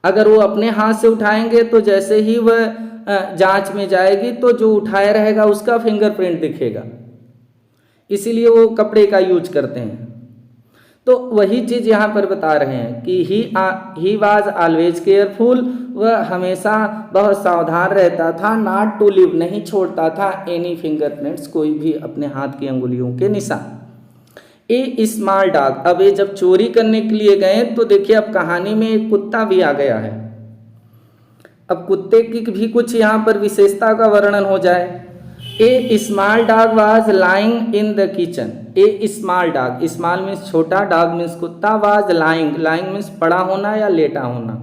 अगर वो अपने हाथ से उठाएंगे तो जैसे ही वह जांच में जाएगी तो जो उठाया रहेगा उसका फिंगरप्रिंट दिखेगा, इसीलिए वो कपड़े का यूज करते हैं। तो वही चीज़ यहाँ पर बता रहे हैं कि ही वाज ऑलवेज केयरफुल, वह हमेशा बहुत सावधान रहता था, नॉट टू लिव, नहीं छोड़ता था, एनी फिंगरप्रिंट्स, कोई भी अपने हाथ की अंगुलियों के निशान। ए स्मॉल डॉग, अब ये जब चोरी करने के लिए गए तो देखिए अब कहानी में एक कुत्ता भी आ गया है। अब कुत्ते की भी कुछ यहाँ पर विशेषता का वर्णन हो जाए। A small dog was lying in the kitchen, a small dog, small means छोटा, डॉग मीन्स कुत्ता, वाज लाइंग, लाइंग मीन्स पड़ा होना या लेटा होना,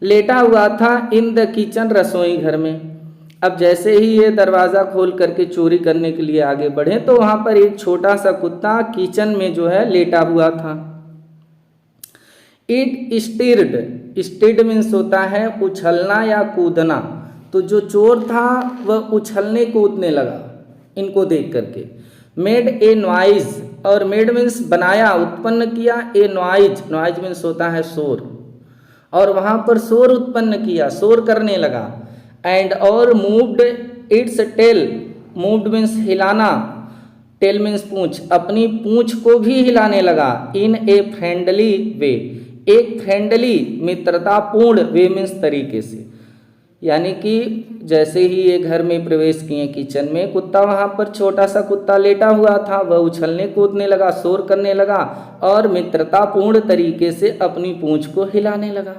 लेटा हुआ था, इन द किचन रसोई घर में। अब जैसे ही ये दरवाज़ा खोल करके चोरी करने के लिए आगे बढ़े तो वहाँ पर एक छोटा सा कुत्ता किचन में जो है लेटा हुआ था। इट स्टिड मीन्स होता है उछलना या कूदना। तो जो चोर था वह उछलने कूदने लगा इनको देख करके। मेड ए नॉइज, और मेड मीन्स बनाया, उत्पन्न किया, ए नॉइज मीन्स होता है शोर, और वहाँ पर शोर उत्पन्न किया, शोर करने लगा। एंड और moved its tail, moved means हिलाना, टेल मीन्स पूंछ, अपनी पूंछ को भी हिलाने लगा। इन ए फ्रेंडली वे, एक फ्रेंडली मित्रतापूर्ण वे मीन्स तरीके से, यानी कि जैसे ही ये घर में प्रवेश किए किचन में, कुत्ता वहाँ पर छोटा सा कुत्ता लेटा हुआ था, वह उछलने कूदने लगा, शोर करने लगा और मित्रतापूर्ण तरीके से अपनी पूंछ को हिलाने लगा।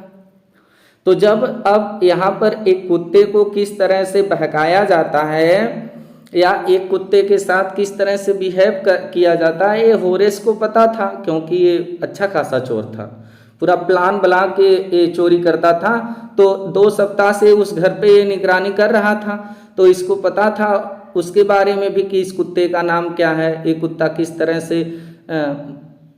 तो जब अब यहाँ पर एक कुत्ते को किस तरह से बहकाया जाता है या एक कुत्ते के साथ किस तरह से बिहेव किया जाता है, ये होरेस को पता था, क्योंकि ये अच्छा खासा चोर था, पूरा प्लान बना के ये चोरी करता था। तो 2 सप्ताह से उस घर पे ये निगरानी कर रहा था, तो इसको पता था उसके बारे में भी कि इस कुत्ते का नाम क्या है, ये कुत्ता किस तरह से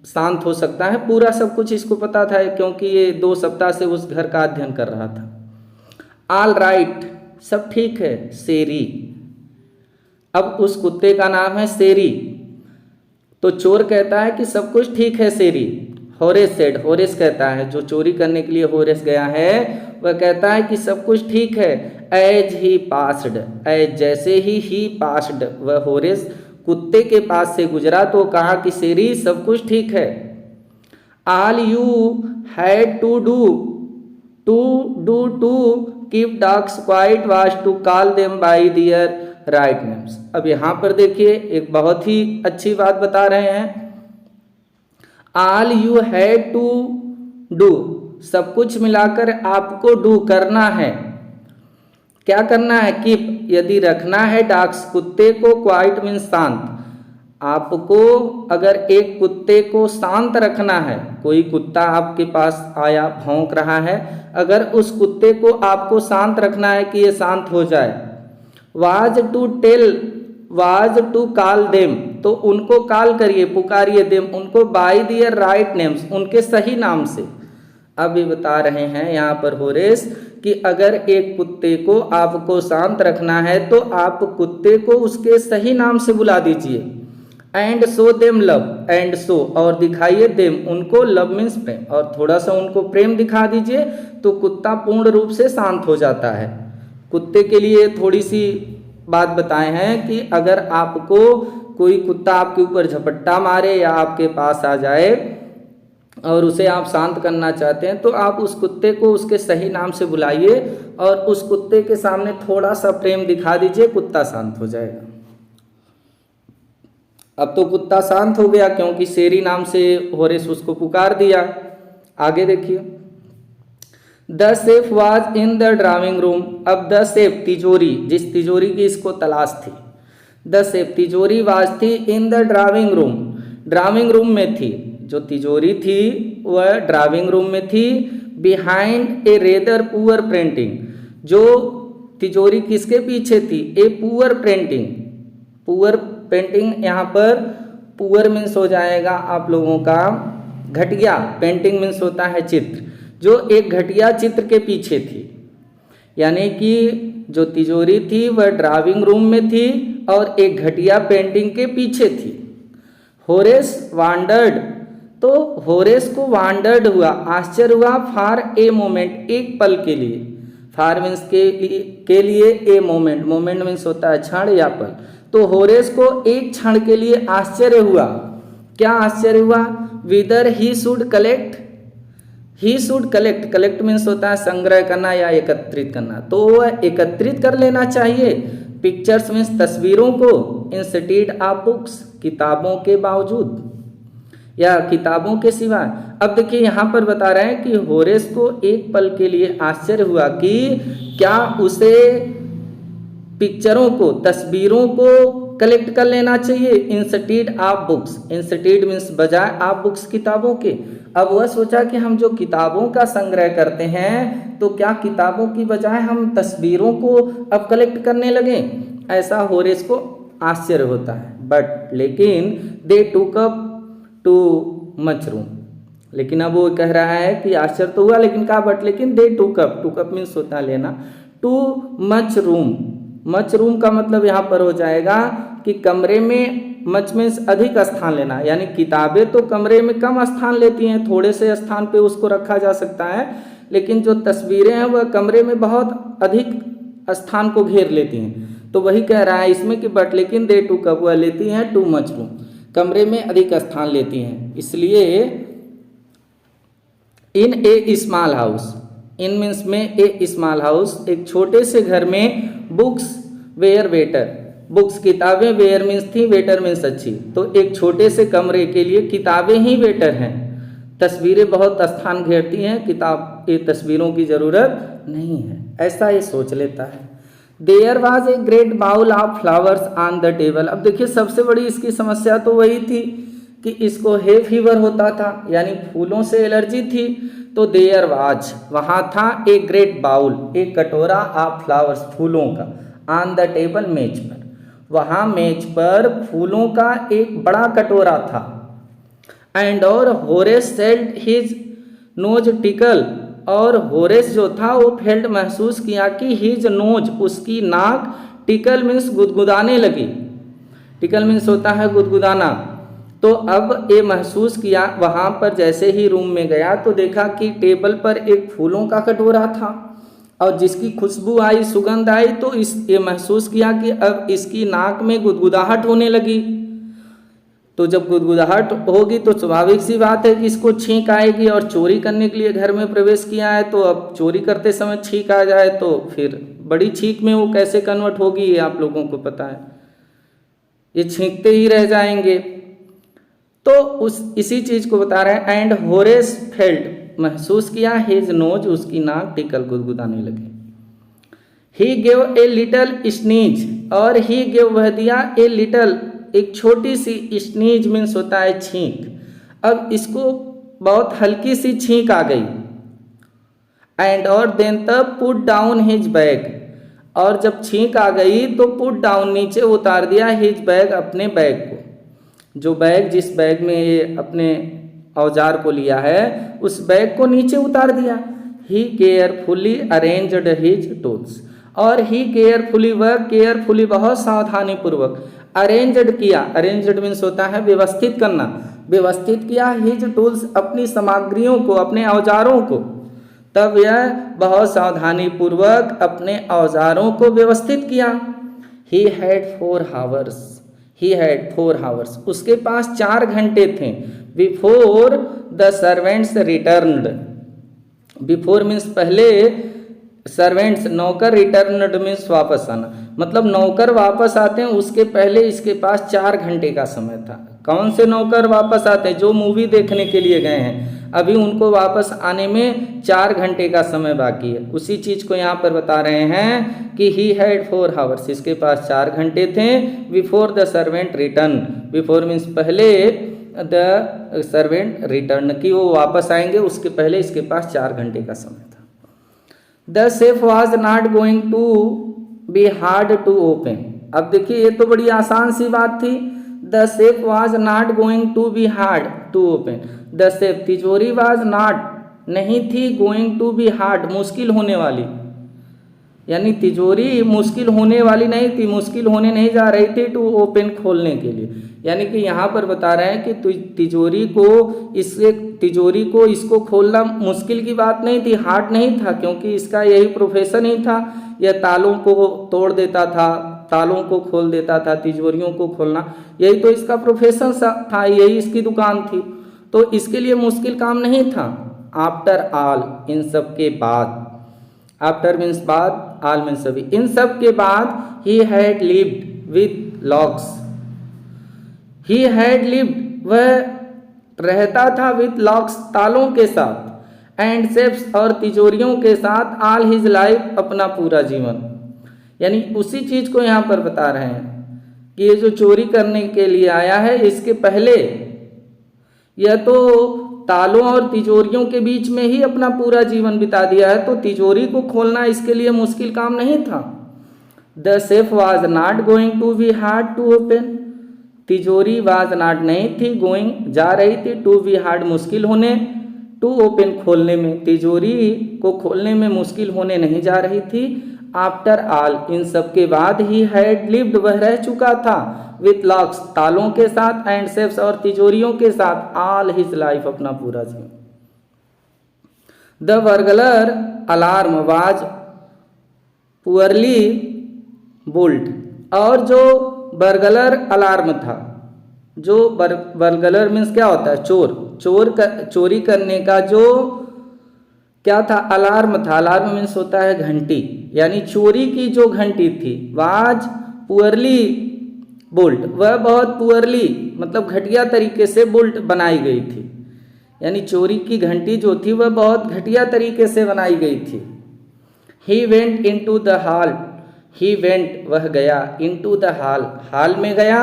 शांत हो सकता है, पूरा सब कुछ इसको पता था, क्योंकि ये 2 सप्ताह से उस घर का अध्ययन कर रहा था। ऑल राइट, सब ठीक है शेरी। अब उस कुत्ते का नाम है शेरी, तो चोर कहता है कि सब कुछ ठीक है शेरी। होरेस सेड, होरेस कहता है, जो चोरी करने के लिए होरेस गया है वह कहता है कि सब कुछ ठीक है। एज ही पास्ड, एज जैसे ही पास्ड, वह होरेस कुत्ते के पास से गुजरा तो कहा कि शेरी सब कुछ ठीक है। All you had to do to keep dogs quiet was to call them by their right names. अब यहाँ पर देखिए एक बहुत ही अच्छी बात बता रहे हैं। All you had to do, सब कुछ मिलाकर आपको डू करना है। क्या करना है? कीप, यदि रखना है डॉग्स कुत्ते को, क्वाइट मीन्स शांत, आपको अगर एक कुत्ते को शांत रखना है, कोई कुत्ता आपके पास आया भौंक रहा है, अगर उस कुत्ते को आपको शांत रखना है कि ये शांत हो जाए, was to tell, was to call them, तो उनको कॉल करिए, पुकारिए, देम उनको बाय दियर राइट नेम्स, उनके सही नाम से। अब ये बता रहे हैं यहाँ पर होरेस कि अगर एक कुत्ते को आपको शांत रखना है तो आप कुत्ते को उसके सही नाम से बुला दीजिए। And show them love, and show और दिखाइए, देम उनको, लव मीन्स प्रेम, और थोड़ा सा उनको प्रेम दिखा दीजिए तो कुत्ता पूर्ण रूप से शांत हो जाता है। कुत्ते के लिए थोड़ी सी बात बताए हैं कि अगर आपको कोई कुत्ता आपके ऊपर झपट्टा मारे या आपके पास आ जाए और उसे आप शांत करना चाहते हैं तो आप उस कुत्ते को उसके सही नाम से बुलाइए और उस कुत्ते के सामने थोड़ा सा प्रेम दिखा दीजिए, कुत्ता शांत हो जाएगा। अब तो कुत्ता शांत हो गया क्योंकि शेरी नाम से होरेस उसको पुकार दिया। आगे देखिए, the safe was in the drawing room. अब द सेफ तिजोरी, जिस तिजोरी की इसको तलाश थी, द सेफ तिजोरी वाज थी in the drawing room, drawing room में थी, जो तिजोरी थी वह ड्राइंग रूम में थी। Behind a rather poor painting, जो तिजोरी किसके पीछे थी? A poor painting, poor painting, यहाँ पर पुअर मीन्स हो जाएगा आप लोगों का घटिया, पेंटिंग मीन्स होता है चित्र, जो एक घटिया चित्र के पीछे थी। यानी कि जो तिजोरी थी वह ड्राइंग रूम में थी और एक घटिया पेंटिंग के पीछे थी। होरेस वांडर्ड, तो होरेस को वांडर्ड हुआ, आश्चर्य हुआ, फॉर ए मोमेंट, एक पल के लिए, फॉर मीन्स के लिए, ए मोमेंट, मोमेंट मीन्स होता है क्षण या पल, तो होरेस को एक क्षण के लिए आश्चर्य हुआ। क्या आश्चर्य हुआ? Whether he should collect, he should collect, collect means होता है संग्रह करना या एकत्रित करना, तो वह एकत्रित कर लेना चाहिए। पिक्चर्स मीन्स तस्वीरों को, इंस्टेड ऑफ बुक्स, किताबों के बावजूद या किताबों के सिवा। अब देखिए यहाँ पर बता रहे हैं कि होरेस को एक पल के लिए आश्चर्य हुआ कि क्या उसे पिक्चरों को, तस्वीरों को कलेक्ट कर लेना चाहिए instead of books. Instead means बजाय ऑफ बुक्स, किताबों के। अब वह सोचा कि हम जो किताबों का संग्रह करते हैं तो क्या किताबों की बजाय हम तस्वीरों को अब कलेक्ट करने लगे, ऐसा होरेस को आश्चर्य होता है। बट लेकिन दे टूक अप टू मच रूम, लेकिन अब वो कह रहा है कि आश्चर्य तो हुआ लेकिन कहा बट लेकिन दे टूक अप मीन्स होता है लेना, too much room. Much room का मतलब यहाँ पर हो जाएगा कि कमरे में, मच मीन्स अधिक स्थान लेना, यानी किताबें तो कमरे में कम स्थान लेती हैं, थोड़े से स्थान पे उसको रखा जा सकता है, लेकिन जो तस्वीरें हैं वह कमरे में बहुत अधिक स्थान को घेर लेती हैं। तो वही कह रहा है इसमें कि बट लेकिन दे टू कब वह लेती हैं टू मच रूम, कमरे में अधिक स्थान लेती हैं। इसलिए इन ए स्मॉल हाउस, इन मीन्स में ए स्मॉल हाउस, एक छोटे से घर में, बुक्स वेयर बेटर, बुक्स किताबें, वेयर मीन्स थी, वेटर मीन्स अच्छी, तो एक छोटे से कमरे के लिए किताबें ही बेटर हैं। तस्वीरें बहुत स्थान घेरती हैं, किताब ये तस्वीरों की ज़रूरत नहीं है, ऐसा ये सोच लेता है। There was a great bowl of flowers on the table. अब देखिए सबसे बड़ी इसकी समस्या तो वही थी कि इसको हे फीवर होता था, यानी फूलों से एलर्जी थी। तो देयर वाज, वहाँ था, एक ग्रेट बाउल, एक कटोरा ऑफ फ्लावर्स, फूलों का, ऑन द टेबल, मेज पर, वहाँ मेज पर फूलों का एक बड़ा कटोरा था। एंड और Horace sailed his nose tackle, और होरेस जो था वो फेल्ड महसूस किया कि हिज नोज, उसकी नाक, टिकल मीन्स गुदगुदाने लगी। टिकल मीन्स होता है गुदगुदाना। तो अब ये महसूस किया, वहाँ पर जैसे ही रूम में गया तो देखा कि टेबल पर एक फूलों का कटोरा था और जिसकी खुशबू आई, सुगंध आई, तो ये महसूस किया कि अब इसकी नाक में गुदगुदाहट होने लगी। तो जब गुदगुदाहट होगी तो स्वाभाविक सी बात है कि इसको छींक आएगी, और चोरी करने के लिए घर में प्रवेश किया है तो अब चोरी करते समय छींक आ जाए तो फिर बड़ी छींक में वो कैसे कन्वर्ट होगी ये आप लोगों को पता है, ये छींकते ही रह जाएंगे। तो इसी चीज़ को बता रहे हैं। एंड होरेस फेल्ट, महसूस किया, हिज नोज, उसकी नाक, टिकल, गुदगुदाने लगे। He gave a little sneeze, और ही गेव वह दिया, ए लिटल, एक छोटी सी, स्नीज मीन्स होता है छींक। अब इसको बहुत हल्की सी छींक आ गई। एंड और देन तब पुट डाउन हिज बैग, और जब छींक आ गई तो पुट डाउन, नीचे उतार दिया, हिज बैग, अपने बैग को, जो बैग, जिस बैग में ये अपने औजार को लिया है उस बैग को नीचे उतार दिया। ही केयरफुली अरेंज्ड हिज टूल्स, और ही केयरफुली, वह केयरफुली बहुत सावधानी पूर्वक, अरेंज्ड किया, अरेंज्ड मीन्स होता है व्यवस्थित करना, व्यवस्थित किया, हिज टूल्स, अपनी सामग्रियों को, अपने औजारों को। तब यह बहुत सावधानी पूर्वक अपने औजारों को व्यवस्थित किया। He had 4 hours, he had 4 hours, उसके पास 4 घंटे थे। Before the servants returned, before means पहले, सर्वेंट्स नौकर, रिटर्नड मीन्स वापस आना, मतलब नौकर वापस आते हैं उसके पहले इसके पास 4 घंटे का समय था। कौन से नौकर वापस आते हैं? जो मूवी देखने के लिए गए हैं, अभी उनको वापस आने में 4 घंटे का समय बाकी है। उसी चीज़ को यहाँ पर बता रहे हैं कि ही हैड 4 hours, इसके पास 4 घंटे थे। Before the servant return, before means पहले, द सर्वेंट रिटर्न, की वो वापस आएंगे उसके पहले इसके पास 4 घंटे का समय था। The safe was not going to be hard to open. अब देखिए ये तो बड़ी आसान सी बात थी। The safe was not going to be hard to open, the safe, तिजोरी, वॉज नॉट, नहीं थी, गोइंग टू बी हार्ड, मुश्किल होने वाली, यानी तिजोरी मुश्किल होने वाली नहीं थी, मुश्किल होने नहीं जा रही थी टू ओपन, खोलने के लिए। यानी कि यहाँ पर बता रहे हैं कि तिजोरी को इसको खोलना मुश्किल की बात नहीं थी, हार्ड नहीं था, क्योंकि इसका यही प्रोफेशन ही था। यह तालों को तोड़ देता था, तालों को खोल देता था, तिजोरियों को खोलना, यही तो इसका प्रोफेशन था, यही इसकी दुकान थी, तो इसके लिए मुश्किल काम नहीं था। आफ्टर ऑल, इन सब के बाद, आफ्टर मीन्स बाद, ऑल मीन्स सभी, इन सब के बाद, he had lived with locks, he had lived, वह रहता था, विथ लॉक्स, तालों के साथ, एंड सेफ्स, और तिजोरियों के साथ, ऑल हिज लाइफ, अपना पूरा जीवन। यानी उसी चीज़ को यहाँ पर बता रहे हैं कि ये जो चोरी करने के लिए आया है, इसके पहले यह तो तालों और तिजोरियों के बीच में ही अपना पूरा जीवन बिता दिया है, तो तिजोरी को खोलना इसके लिए मुश्किल काम नहीं था। The safe was not going to be hard to open, तिजोरी वाज नॉट नहीं थी, गोइंग जा रही थी, टू बी हार्ड मुश्किल होने, टू ओपन खोलने में, तिजोरी को खोलने में मुश्किल होने नहीं जा रही थी। आफ्टर ऑल इन सब के बाद ही हैड लिव्ड वह रह चुका था, विथ लॉक्स तालों के साथ, एंड सेफ्स और तिजोरियों के साथ, ऑल हिज लाइफ अपना पूरा जीवन। The burglar alarm was poorly built, और जो बर्गलर अलार्म था, जो बर्गलर मीन्स क्या होता है, चोरी करने का जो क्या था, अलार्म था। अलार्म मीन्स होता है घंटी, यानी चोरी की जो घंटी थी, वाज पुअरली बुल्ट, वह बहुत पुअरली मतलब घटिया तरीके से बुल्ट बनाई गई थी, यानी चोरी की घंटी जो थी वह बहुत घटिया तरीके से बनाई गई थी। He went into the hall, he went वह गया, इनटू द हॉल हॉल में गया,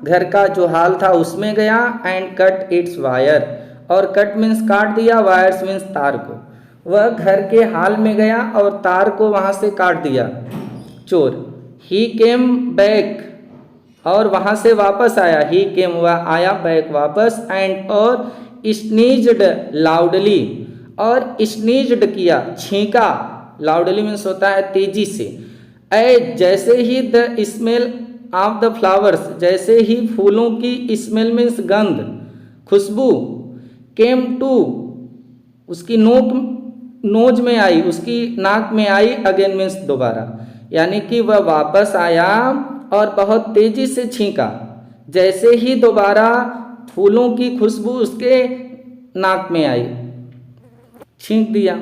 घर का जो हॉल था उसमें गया, एंड कट इट्स वायर, और कट मीन्स काट दिया, वायर्स मीन्स तार को, वह घर के हॉल में गया और तार को वहाँ से काट दिया चोर। ही केम बैक, और वहाँ से वापस आया, ही केम वह आया, बैक वापस, एंड और स्नीज्ड लाउडली, और स्नीज्ड किया छींका, लाउडली मीन्स होता है तेजी से, जैसे ही the smell of the flowers, जैसे ही फूलों की स्मेल मीन्स गंध, खुशबू, केम टू उसकी नोज में आई, उसकी नाक में आई, अगेन मीन्स दोबारा, यानी कि वह वापस आया और बहुत तेजी से छींका, जैसे ही दोबारा फूलों की खुशबू उसके नाक में आई, छींक दिया।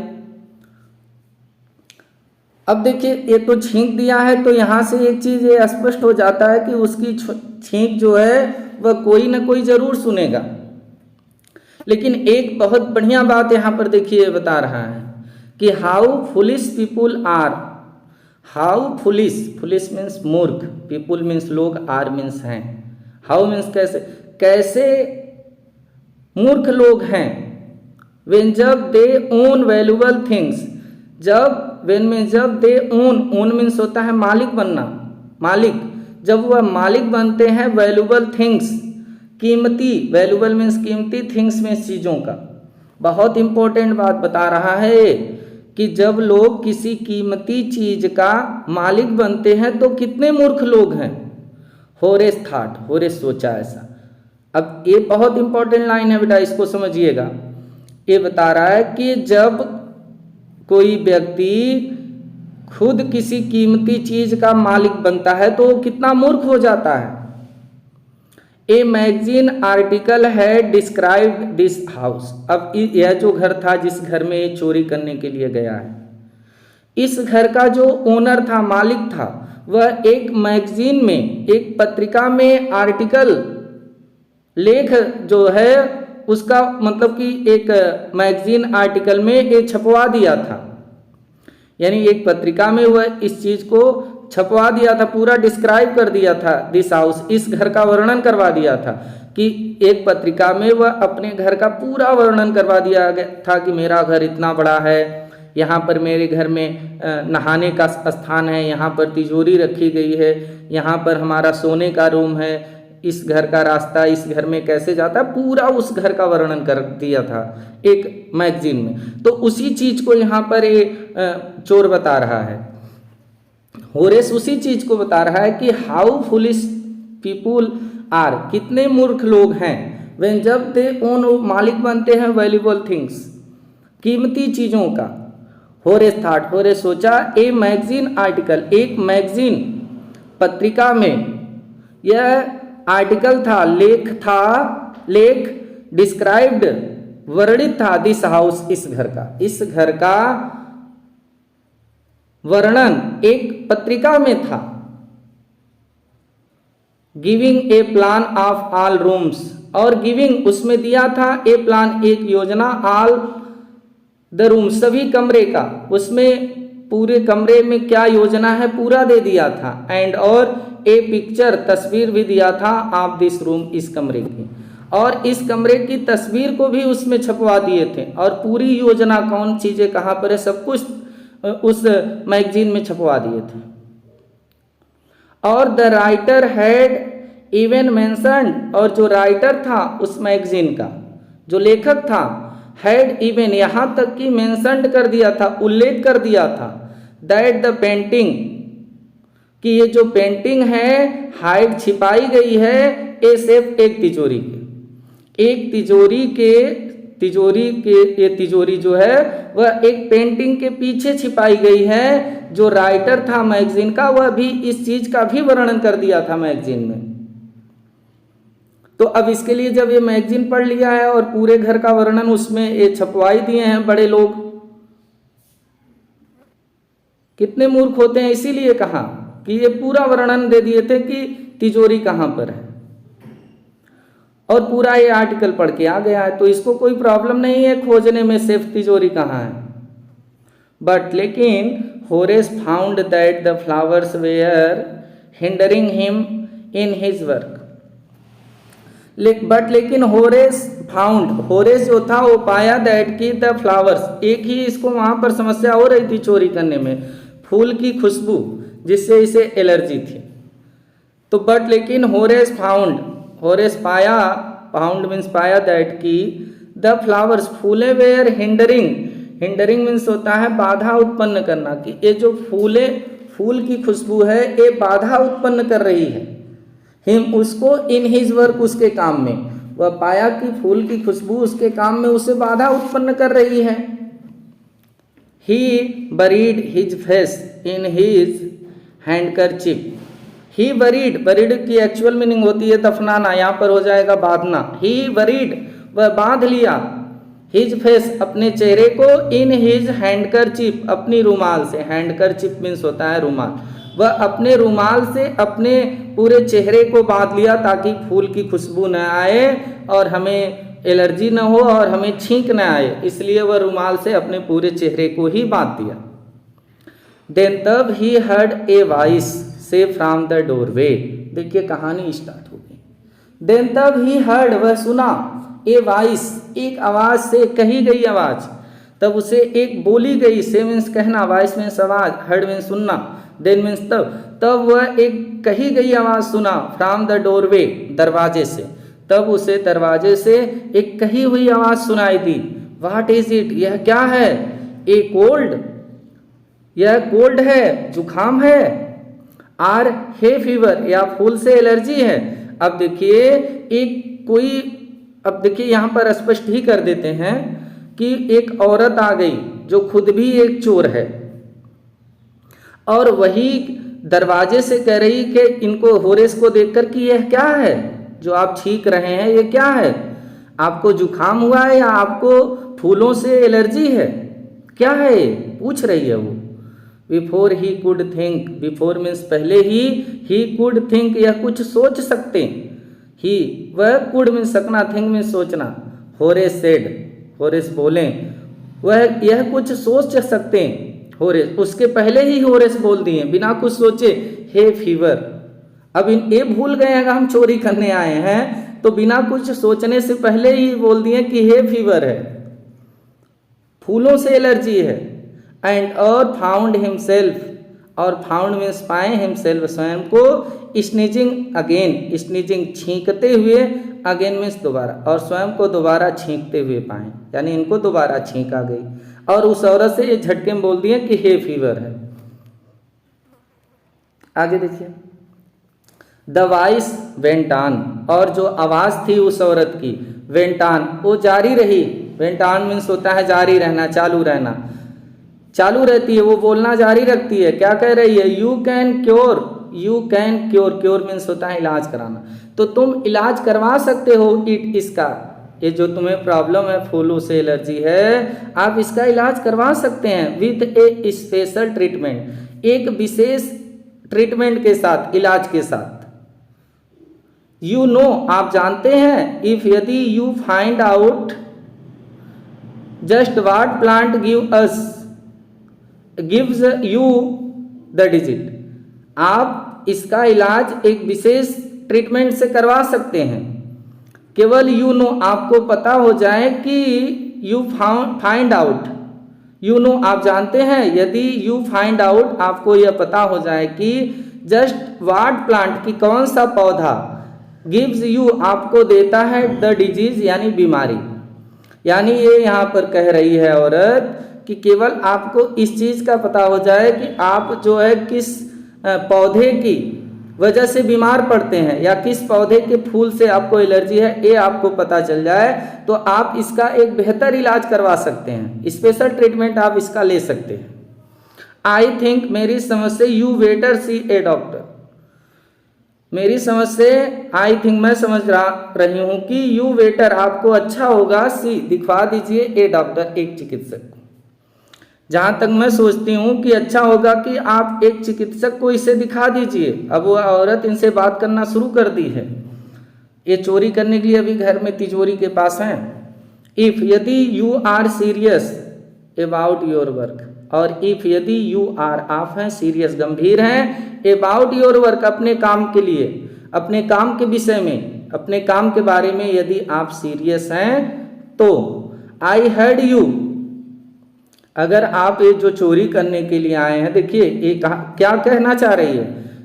अब देखिए, ये तो छींक दिया है, तो यहाँ से एक चीज़ ये स्पष्ट हो जाता है कि उसकी छींक जो है वह कोई ना कोई ज़रूर सुनेगा। लेकिन एक बहुत बढ़िया बात यहाँ पर देखिए बता रहा है कि how foolish people are, how foolish means मूर्ख, पीपुल मीन्स लोग, आर मीन्स हैं, हाउ मीन्स कैसे, कैसे मूर्ख लोग हैं। वेन जब दे ओन वैल्यूबल थिंग्स, जब वेन में जब दे ओन मीन्स होता है मालिक बनना, मालिक, जब वह मालिक बनते हैं वैल्यूबल थिंग्स, कीमती, वैल्यूबल मीन्स कीमती, थिंग्स में चीज़ों का। बहुत इंपॉर्टेंट बात बता रहा है कि जब लोग किसी कीमती चीज का मालिक बनते हैं तो कितने मूर्ख लोग हैं। होरेस थॉट, होरेस सोचा ऐसा। अब ये बहुत इंपॉर्टेंट लाइन है बेटा, इसको समझिएगा। ये बता रहा है कि जब कोई व्यक्ति खुद किसी कीमती चीज का मालिक बनता है तो वो कितना मूर्ख हो जाता है। ए मैगजीन आर्टिकल है डिस्क्राइब्ड दिस हाउस। अब यह जो घर था जिस घर में ये चोरी करने के लिए गया है, इस घर का जो ओनर था, मालिक था, वह एक मैगजीन में, एक पत्रिका में आर्टिकल, लेख जो है उसका मतलब कि एक मैगजीन आर्टिकल में ये छपवा दिया था, यानी एक पत्रिका में वह इस चीज को छपवा दिया था, पूरा डिस्क्राइब कर दिया था, दिस हाउस, इस घर का वर्णन करवा दिया था कि एक पत्रिका में वह अपने घर का पूरा वर्णन करवा दिया गया था कि मेरा घर इतना बड़ा है, यहाँ पर मेरे घर में नहाने का स्थान है, यहाँ पर तिजोरी रखी गई है, यहाँ पर हमारा सोने का रूम है, इस घर का रास्ता इस घर में कैसे जाता है, पूरा उस घर का वर्णन कर दिया था एक मैगजीन में। तो उसी चीज को यहाँ पर ये चोर बता रहा है, होरेस उसी चीज को बता रहा है कि हाउ फुलिश पीपुल आर, कितने मूर्ख लोग हैं, व्हेन जब दे ओन, मालिक बनते हैं वैल्यूबल थिंग्स, कीमती चीजों का। होरेस थॉट, होरेस सोचा, ए मैगजीन आर्टिकल, एक मैगजीन पत्रिका में, यह आर्टिकल था, लेख था, लेख डिस्क्राइब्ड, वर्णित था, दिस हाउस, इस घर का, इस घर का वर्णन एक पत्रिका में था। Giving a plan of all rooms, और गिविंग उसमें दिया था, ए प्लान एक योजना, ऑल द रूम सभी कमरे का, उसमें पूरे कमरे में क्या योजना है पूरा दे दिया था, एंड और ए पिक्चर, तस्वीर भी दिया था ऑफ दिस रूम, इस कमरे की, और इस कमरे की तस्वीर को भी उसमें छपवा दिए थे, और पूरी योजना कौन चीज़ें कहाँ पर है सब कुछ उस मैगजीन में छपवा दिए थे। और the writer had even mentioned, और जो राइटर था उस मैगजीन का, जो लेखक था, हैड इवन यहाँ तक कि मेंशन्ड कर दिया था, उल्लेख कर दिया था, दैट द पेंटिंग, कि ये जो पेंटिंग है हाइड छिपाई गई है ए सेफ, एक तिजोरी के, एक ये तिजोरी जो है वह एक पेंटिंग के पीछे छिपाई गई है। जो राइटर था मैगजीन का वह भी इस चीज का भी वर्णन कर दिया था मैगजीन में। तो अब इसके लिए जब ये मैगजीन पढ़ लिया है और पूरे घर का वर्णन उसमें ये छपवाई दिए हैं बड़े लोग, कितने मूर्ख होते हैं, इसीलिए कहा कि ये पूरा वर्णन दे दिए थे कि तिजोरी कहाँ पर है, और पूरा ये आर्टिकल पढ़ के आ गया है, तो इसको कोई प्रॉब्लम नहीं है खोजने में सेफ तिजोरी कहाँ है। बट लेकिन Horace found that the flowers were hindering him in his work. But लेकिन होरेस फाउंड, होरेस जो था वो पाया दैट की द फ्लावर्स, एक ही इसको वहाँ पर समस्या हो रही थी चोरी करने में, फूल की खुशबू जिससे इसे एलर्जी थी। तो बट लेकिन होरेस फाउंड, होरेस पाया, फाउंड मीन्स पाया दैट की द फ्लावर्स, फूले वेयर हिंडरिंग, हिंडरिंग मीन्स होता है बाधा उत्पन्न करना, कि ये जो फूल की खुशबू है ये बाधा उत्पन्न कर रही है हिम, उसको इन हिज वर्क, उसके काम में। वह पाया कि फूल की खुशबू उसके काम में उसे बाधा उत्पन्न कर रही है। He buried his face in his handkerchief, he buried, buried की एक्चुअल मीनिंग होती है दफनाना, यहाँ पर हो जाएगा बांधना। ही बरीड, वह बांध लिया, हिज फेस, अपने चेहरे को, इन हिज हैंडकरचिप, अपनी रुमाल से, हैंडकरचिप मीन्स होता है रुमाल, वह अपने रुमाल से अपने पूरे चेहरे को बांध लिया ताकि फूल की खुशबू न आए और हमें एलर्जी न हो और हमें छींक न आए, इसलिए वह रुमाल से अपने पूरे चेहरे को ही बांध दिया। देन तब ही हर्ड ए वॉइस से फ्रॉम द डोरवे, देखिए कहानी स्टार्ट हो गई। देन तब ही हर्ड, वह सुना, ए वॉइस, एक आवाज से, कही गई आवाज, तब उसे एक बोली गई, से मीन्स कहना, वॉइस मीन्स आवाज, हर्ड मीन्स सुनना, देन मीन्स तब वह एक कही गई आवाज सुना, फ्रॉम द डोरवे, दरवाजे से, तब उसे दरवाजे से एक कही हुई आवाज सुनाई दी। व्हाट इज इट, यह क्या है, ए कोल्ड, यह कोल्ड है, जुखाम है, आर हे फीवर, या फूल से एलर्जी है। अब देखिए एक कोई, अब देखिए यहाँ पर स्पष्ट ही कर देते हैं कि एक औरत आ गई जो खुद भी एक चोर है, और वही दरवाजे से कह रही कि इनको, होरेस को देखकर कि यह क्या है जो आप छींक रहे हैं, ये क्या है, आपको जुखाम हुआ है या आपको फूलों से एलर्जी है, क्या है ये, पूछ रही है वो। Before he could think, before means पहले ही कुड थिंक, यह कुछ सोच सकते, ही वह कुड मीन्स सकना, थिंक मीन्स सोचना, होरेस सेड, होरेस बोले, वह यह कुछ सोच सकते, होरेस, उसके पहले ही होरेस बोल दिए बिना कुछ सोचे, हे फीवर। अब ये भूल गए अगर हम चोरी करने आए हैं तो बिना कुछ सोचने से पहले ही बोल दिए कि हे फीवर है, फूलों से एलर्जी है। एंड और फाउंड हिमसेल्फ, और फाउंड मीन्स पाए, हिमसेल्फ स्वयं को, स्नीजिंग अगेन, स्नीजिंग छींकते हुए, अगेन मीन्स दोबारा, और स्वयं को दोबारा छींकते हुए पाए, यानी इनको दोबारा छींक आ गई, और उस औरत से ये झटके में बोल दिए कि हे फीवर है। आगे देखिए, द वॉइस वेंट ऑन, और जो आवाज थी उस औरत की, वेंट ऑन, वो जारी रही, वेंट ऑन मीन्स होता है जारी रहना, चालू रहना, चालू रहती है, वो बोलना जारी रखती है। क्या कह रही है, you can cure, you can cure, cure means होता है इलाज कराना, तो तुम इलाज करवा सकते हो इट, इसका, ये जो तुम्हें प्रॉब्लम है फूलों से एलर्जी है, आप इसका इलाज करवा सकते हैं, विथ ए स्पेशल ट्रीटमेंट, एक विशेष ट्रीटमेंट के साथ, इलाज के साथ। यू नो, आप जानते हैं, इफ यदि you find out just what plant gives you the digit, आप इसका इलाज एक विशेष ट्रीटमेंट से करवा सकते हैं। केवल यू नो आपको पता हो जाए कि you find out, you know आप जानते हैं, यदि यू फाइंड आउट आपको यह पता हो जाए कि जस्ट वाट प्लांट की कौन सा पौधा गिव्स यू आपको देता है द डिजीज यानी बीमारी। यानी ये यहाँ पर कह रही है औरत कि केवल आपको इस चीज़ का पता हो जाए कि आप जो है किस पौधे की वजह से बीमार पड़ते हैं या किस पौधे के फूल से आपको एलर्जी है, ये आपको पता चल जाए तो आप इसका एक बेहतर इलाज करवा सकते हैं, स्पेशल ट्रीटमेंट आप इसका ले सकते हैं। आई थिंक मेरी समझ से you better C A doctor, मेरी समझ से आई थिंक मैं समझ रही हूँ कि यू बेटर आपको अच्छा होगा सी दिखवा दीजिए ए डॉक्टर एक चिकित्सक को। जहाँ तक मैं सोचती हूँ कि अच्छा होगा कि आप एक चिकित्सक को इसे दिखा दीजिए। अब वो औरत इनसे बात करना शुरू कर दी है, ये चोरी करने के लिए अभी घर में तिजोरी के पास हैं। इफ़ यदि you are serious about your work, और इफ़ यदि यू आर आप हैं सीरियस गंभीर हैं अबाउट योर वर्क अपने काम के लिए, अपने काम के विषय में, अपने काम के बारे में यदि आप सीरियस हैं तो आई हर्ड यू, अगर आप ये जो चोरी करने के लिए आए हैं, देखिए ये क्या कहना चाह रही है,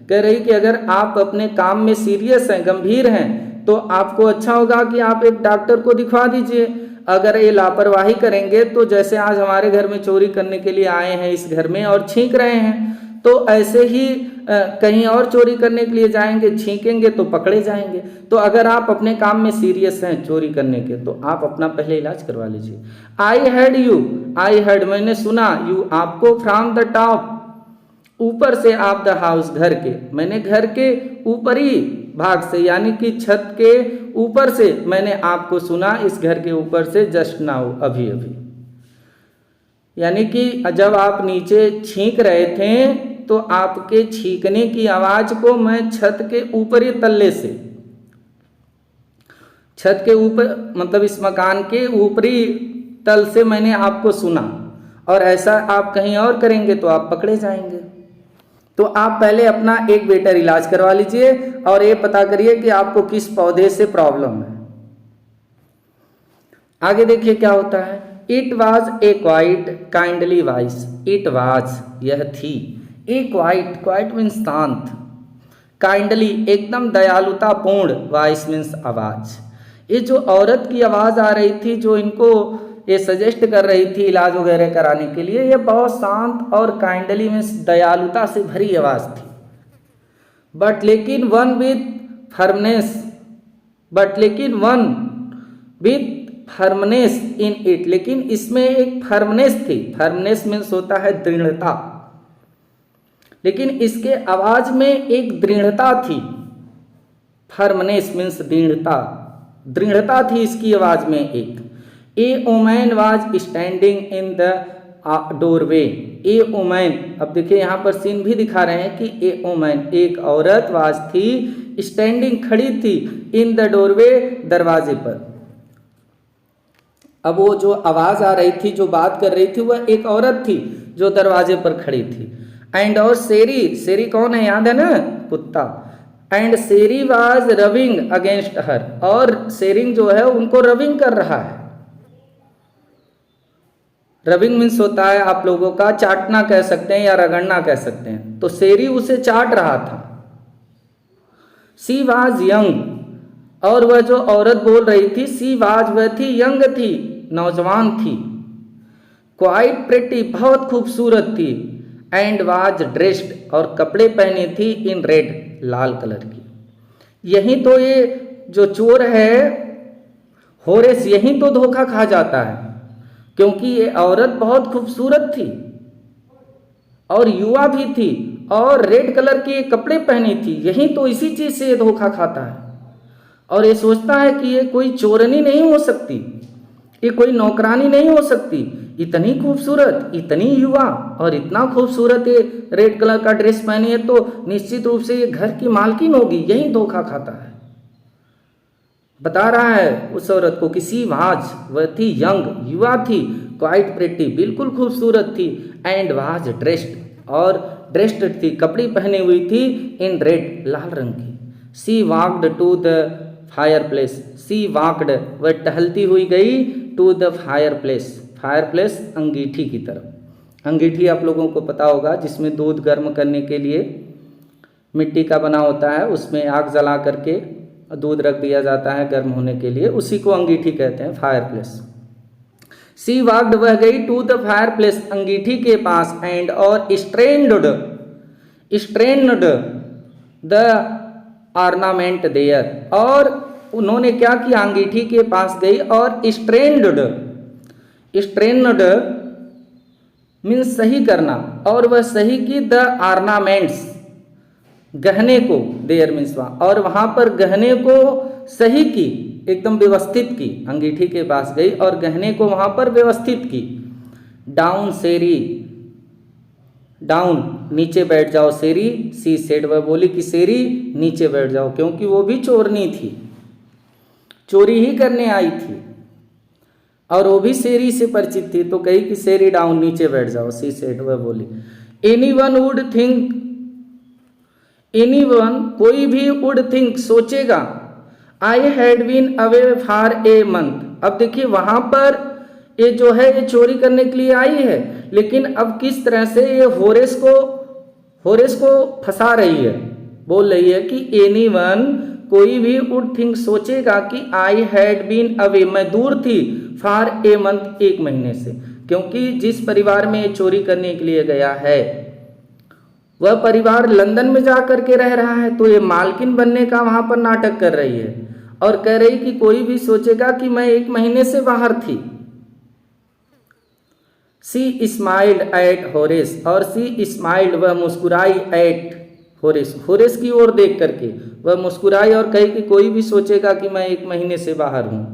कह रही कि अगर आप अपने काम में सीरियस हैं, गंभीर हैं, तो आपको अच्छा होगा कि आप एक डॉक्टर को दिखवा दीजिए। अगर ये लापरवाही करेंगे तो जैसे आज हमारे घर में चोरी करने के लिए आए हैं इस घर में और छींक रहे हैं, तो ऐसे ही कहीं और चोरी करने के लिए जाएंगे, छींकेंगे तो पकड़े जाएंगे। तो अगर आप अपने काम में सीरियस हैं चोरी करने के, तो आप अपना पहले इलाज करवा लीजिए। I heard you, I heard मैंने सुना, यू आपको फ्रॉम द टॉप ऊपर से, आप द हाउस घर के, मैंने घर के ऊपरी भाग से यानी कि छत के ऊपर से मैंने आपको सुना, इस घर के ऊपर से, जस्ट नाउ अभी अभी। यानी कि जब आप नीचे छींक रहे थे तो आपके छींकने की आवाज को मैं छत के ऊपरी तल्ले से, छत के ऊपर मतलब इस मकान के ऊपरी तल से मैंने आपको सुना, और ऐसा आप कहीं और करेंगे तो आप पकड़े जाएंगे। तो आप पहले अपना एक बेटर इलाज करवा लीजिए और ये पता करिए कि आपको किस पौधे से प्रॉब्लम है। आगे देखिए क्या होता है। It was a quite kindly voice, it was यह थी, ए क्वाइट, क्वाइट मीन्स शांत, काइंडली एकदम दयालुतापूर्ण, वॉइस मीन्स आवाज। ये जो औरत की आवाज आ रही थी जो इनको ये सजेस्ट कर रही थी इलाज वगैरह कराने के लिए, ये बहुत शांत और काइंडली मीन्स दयालुता से भरी आवाज थी। बट लेकिन वन विथ फर्मनेस, बट लेकिन one with firmness in it, लेकिन इसमें एक फर्मनेस थी, फर्मनेस मीन्स होता है दृढ़ता, लेकिन इसके आवाज में एक दृढ़ता थी, फर्मनेस मीन्स दृढ़ता, दृढ़ता थी इसकी आवाज में एक। A woman was standing in the doorway, a woman, अब देखिए यहाँ पर सीन भी दिखा रहे हैं कि ए वुमन एक औरत वाज थी, स्टैंडिंग खड़ी थी, इन द डोरवे दरवाजे पर। अब वो जो आवाज आ रही थी, जो बात कर रही थी, वह एक औरत थी जो दरवाजे पर खड़ी थी। एंड और शेरी, शेरी कौन है याद है ना, कुत्ता। And Sheri was रविंग against her, और शेरिंग जो है उनको रविंग कर रहा है। रविंग मीन्स होता है आप लोगों का चाटना कह सकते हैं या रगड़ना कह सकते हैं, तो शेरी उसे चाट रहा था। सी वाज यंग, और वह जो औरत बोल रही थी, सी वाज वह थी, यंग थी, नौजवान थी, क्वाइट प्रिटी बहुत खूबसूरत थी, एंड वाज ड्रेस्ड और कपड़े पहने थी, इन रेड लाल कलर की। यही तो ये जो चोर है होरेस, यही तो धोखा खा जाता है, क्योंकि ये औरत बहुत खूबसूरत थी और युवा भी थी और रेड कलर के कपड़े पहनी थी, यही तो इसी चीज से ये धोखा खाता है। और ये सोचता है कि ये कोई चोरनी नहीं हो सकती, ये कोई नौकरानी नहीं हो सकती, इतनी खूबसूरत, इतनी युवा और इतना खूबसूरत ये रेड कलर का ड्रेस पहनी है, तो निश्चित रूप से ये घर की मालकिन होगी, यही धोखा खाता है। बता रहा है उस औरत को कि सी वाज वह थी, यंग युवा थी, क्वाइट प्रिटी बिल्कुल खूबसूरत थी, एंड वाज ड्रेस्ड और ड्रेस्ड थी, कपड़ी पहनी हुई थी, इन रेड, लाल रंग की। She walked to the fire place, she walked वह टहलती हुई गई, to the fire place, fire place अंगीठी की तरफ। अंगीठी आप लोगों को पता होगा जिसमें दूध गर्म करने के लिए मिट्टी का बना होता है, उसमें आग जला करके दूध रख दिया जाता है गर्म होने के लिए, उसी को अंगीठी कहते हैं, फायर प्लेस। सी वॉक्ड वह गई टू द फायर प्लेस अंगीठी के पास, एंड और स्ट्रेन्ड द ऑर्नामेंट देयर, और उन्होंने क्या किया, अंगीठी के पास गई और स्ट्रेन्ड मीन्स सही करना, और वह सही की द ऑर्नामेंट्स गहने को, देयर मीन्स वहाँ, और वहाँ पर गहने को सही की, एकदम व्यवस्थित की, अंगीठी के पास गई और गहने को वहाँ पर व्यवस्थित की। डाउन सेरी, डाउन नीचे बैठ जाओ सेरी, सी सेड वह बोली कि सेरी नीचे बैठ जाओ, क्योंकि वो भी चोरनी थी, चोरी ही करने आई थी और वो भी सेरी से परिचित थी, तो कही कि सेरी डाउन नीचे बैठ जाओ, सी सेड वह बोली। एनीवन वुड थिंक, एनीवन कोई भी, वुड थिंक सोचेगा, I had been away for a month. अब देखिए वहां पर ये जो है ये चोरी करने के लिए आई है, लेकिन अब किस तरह से ये होरेस को फंसा रही है, बोल रही है कि एनीवन कोई भी वुड थिंक सोचेगा कि आई हैड बीन अवे मैं दूर थी, फॉर ए मंथ एक महीने से, क्योंकि जिस परिवार में ये चोरी करने के लिए गया है वह परिवार लंदन में जा करके रह रहा है, तो ये मालकिन बनने का वहां पर नाटक कर रही है और कह रही कि कोई भी सोचेगा कि मैं एक महीने से बाहर थी। सी स्माइल्ड एट होरेस, और सी स्माइल्ड वह मुस्कुराई, एट होरेस, होरेस की ओर देख करके वह मुस्कुराई और कही कि कोई भी सोचेगा कि मैं एक महीने से बाहर हूं।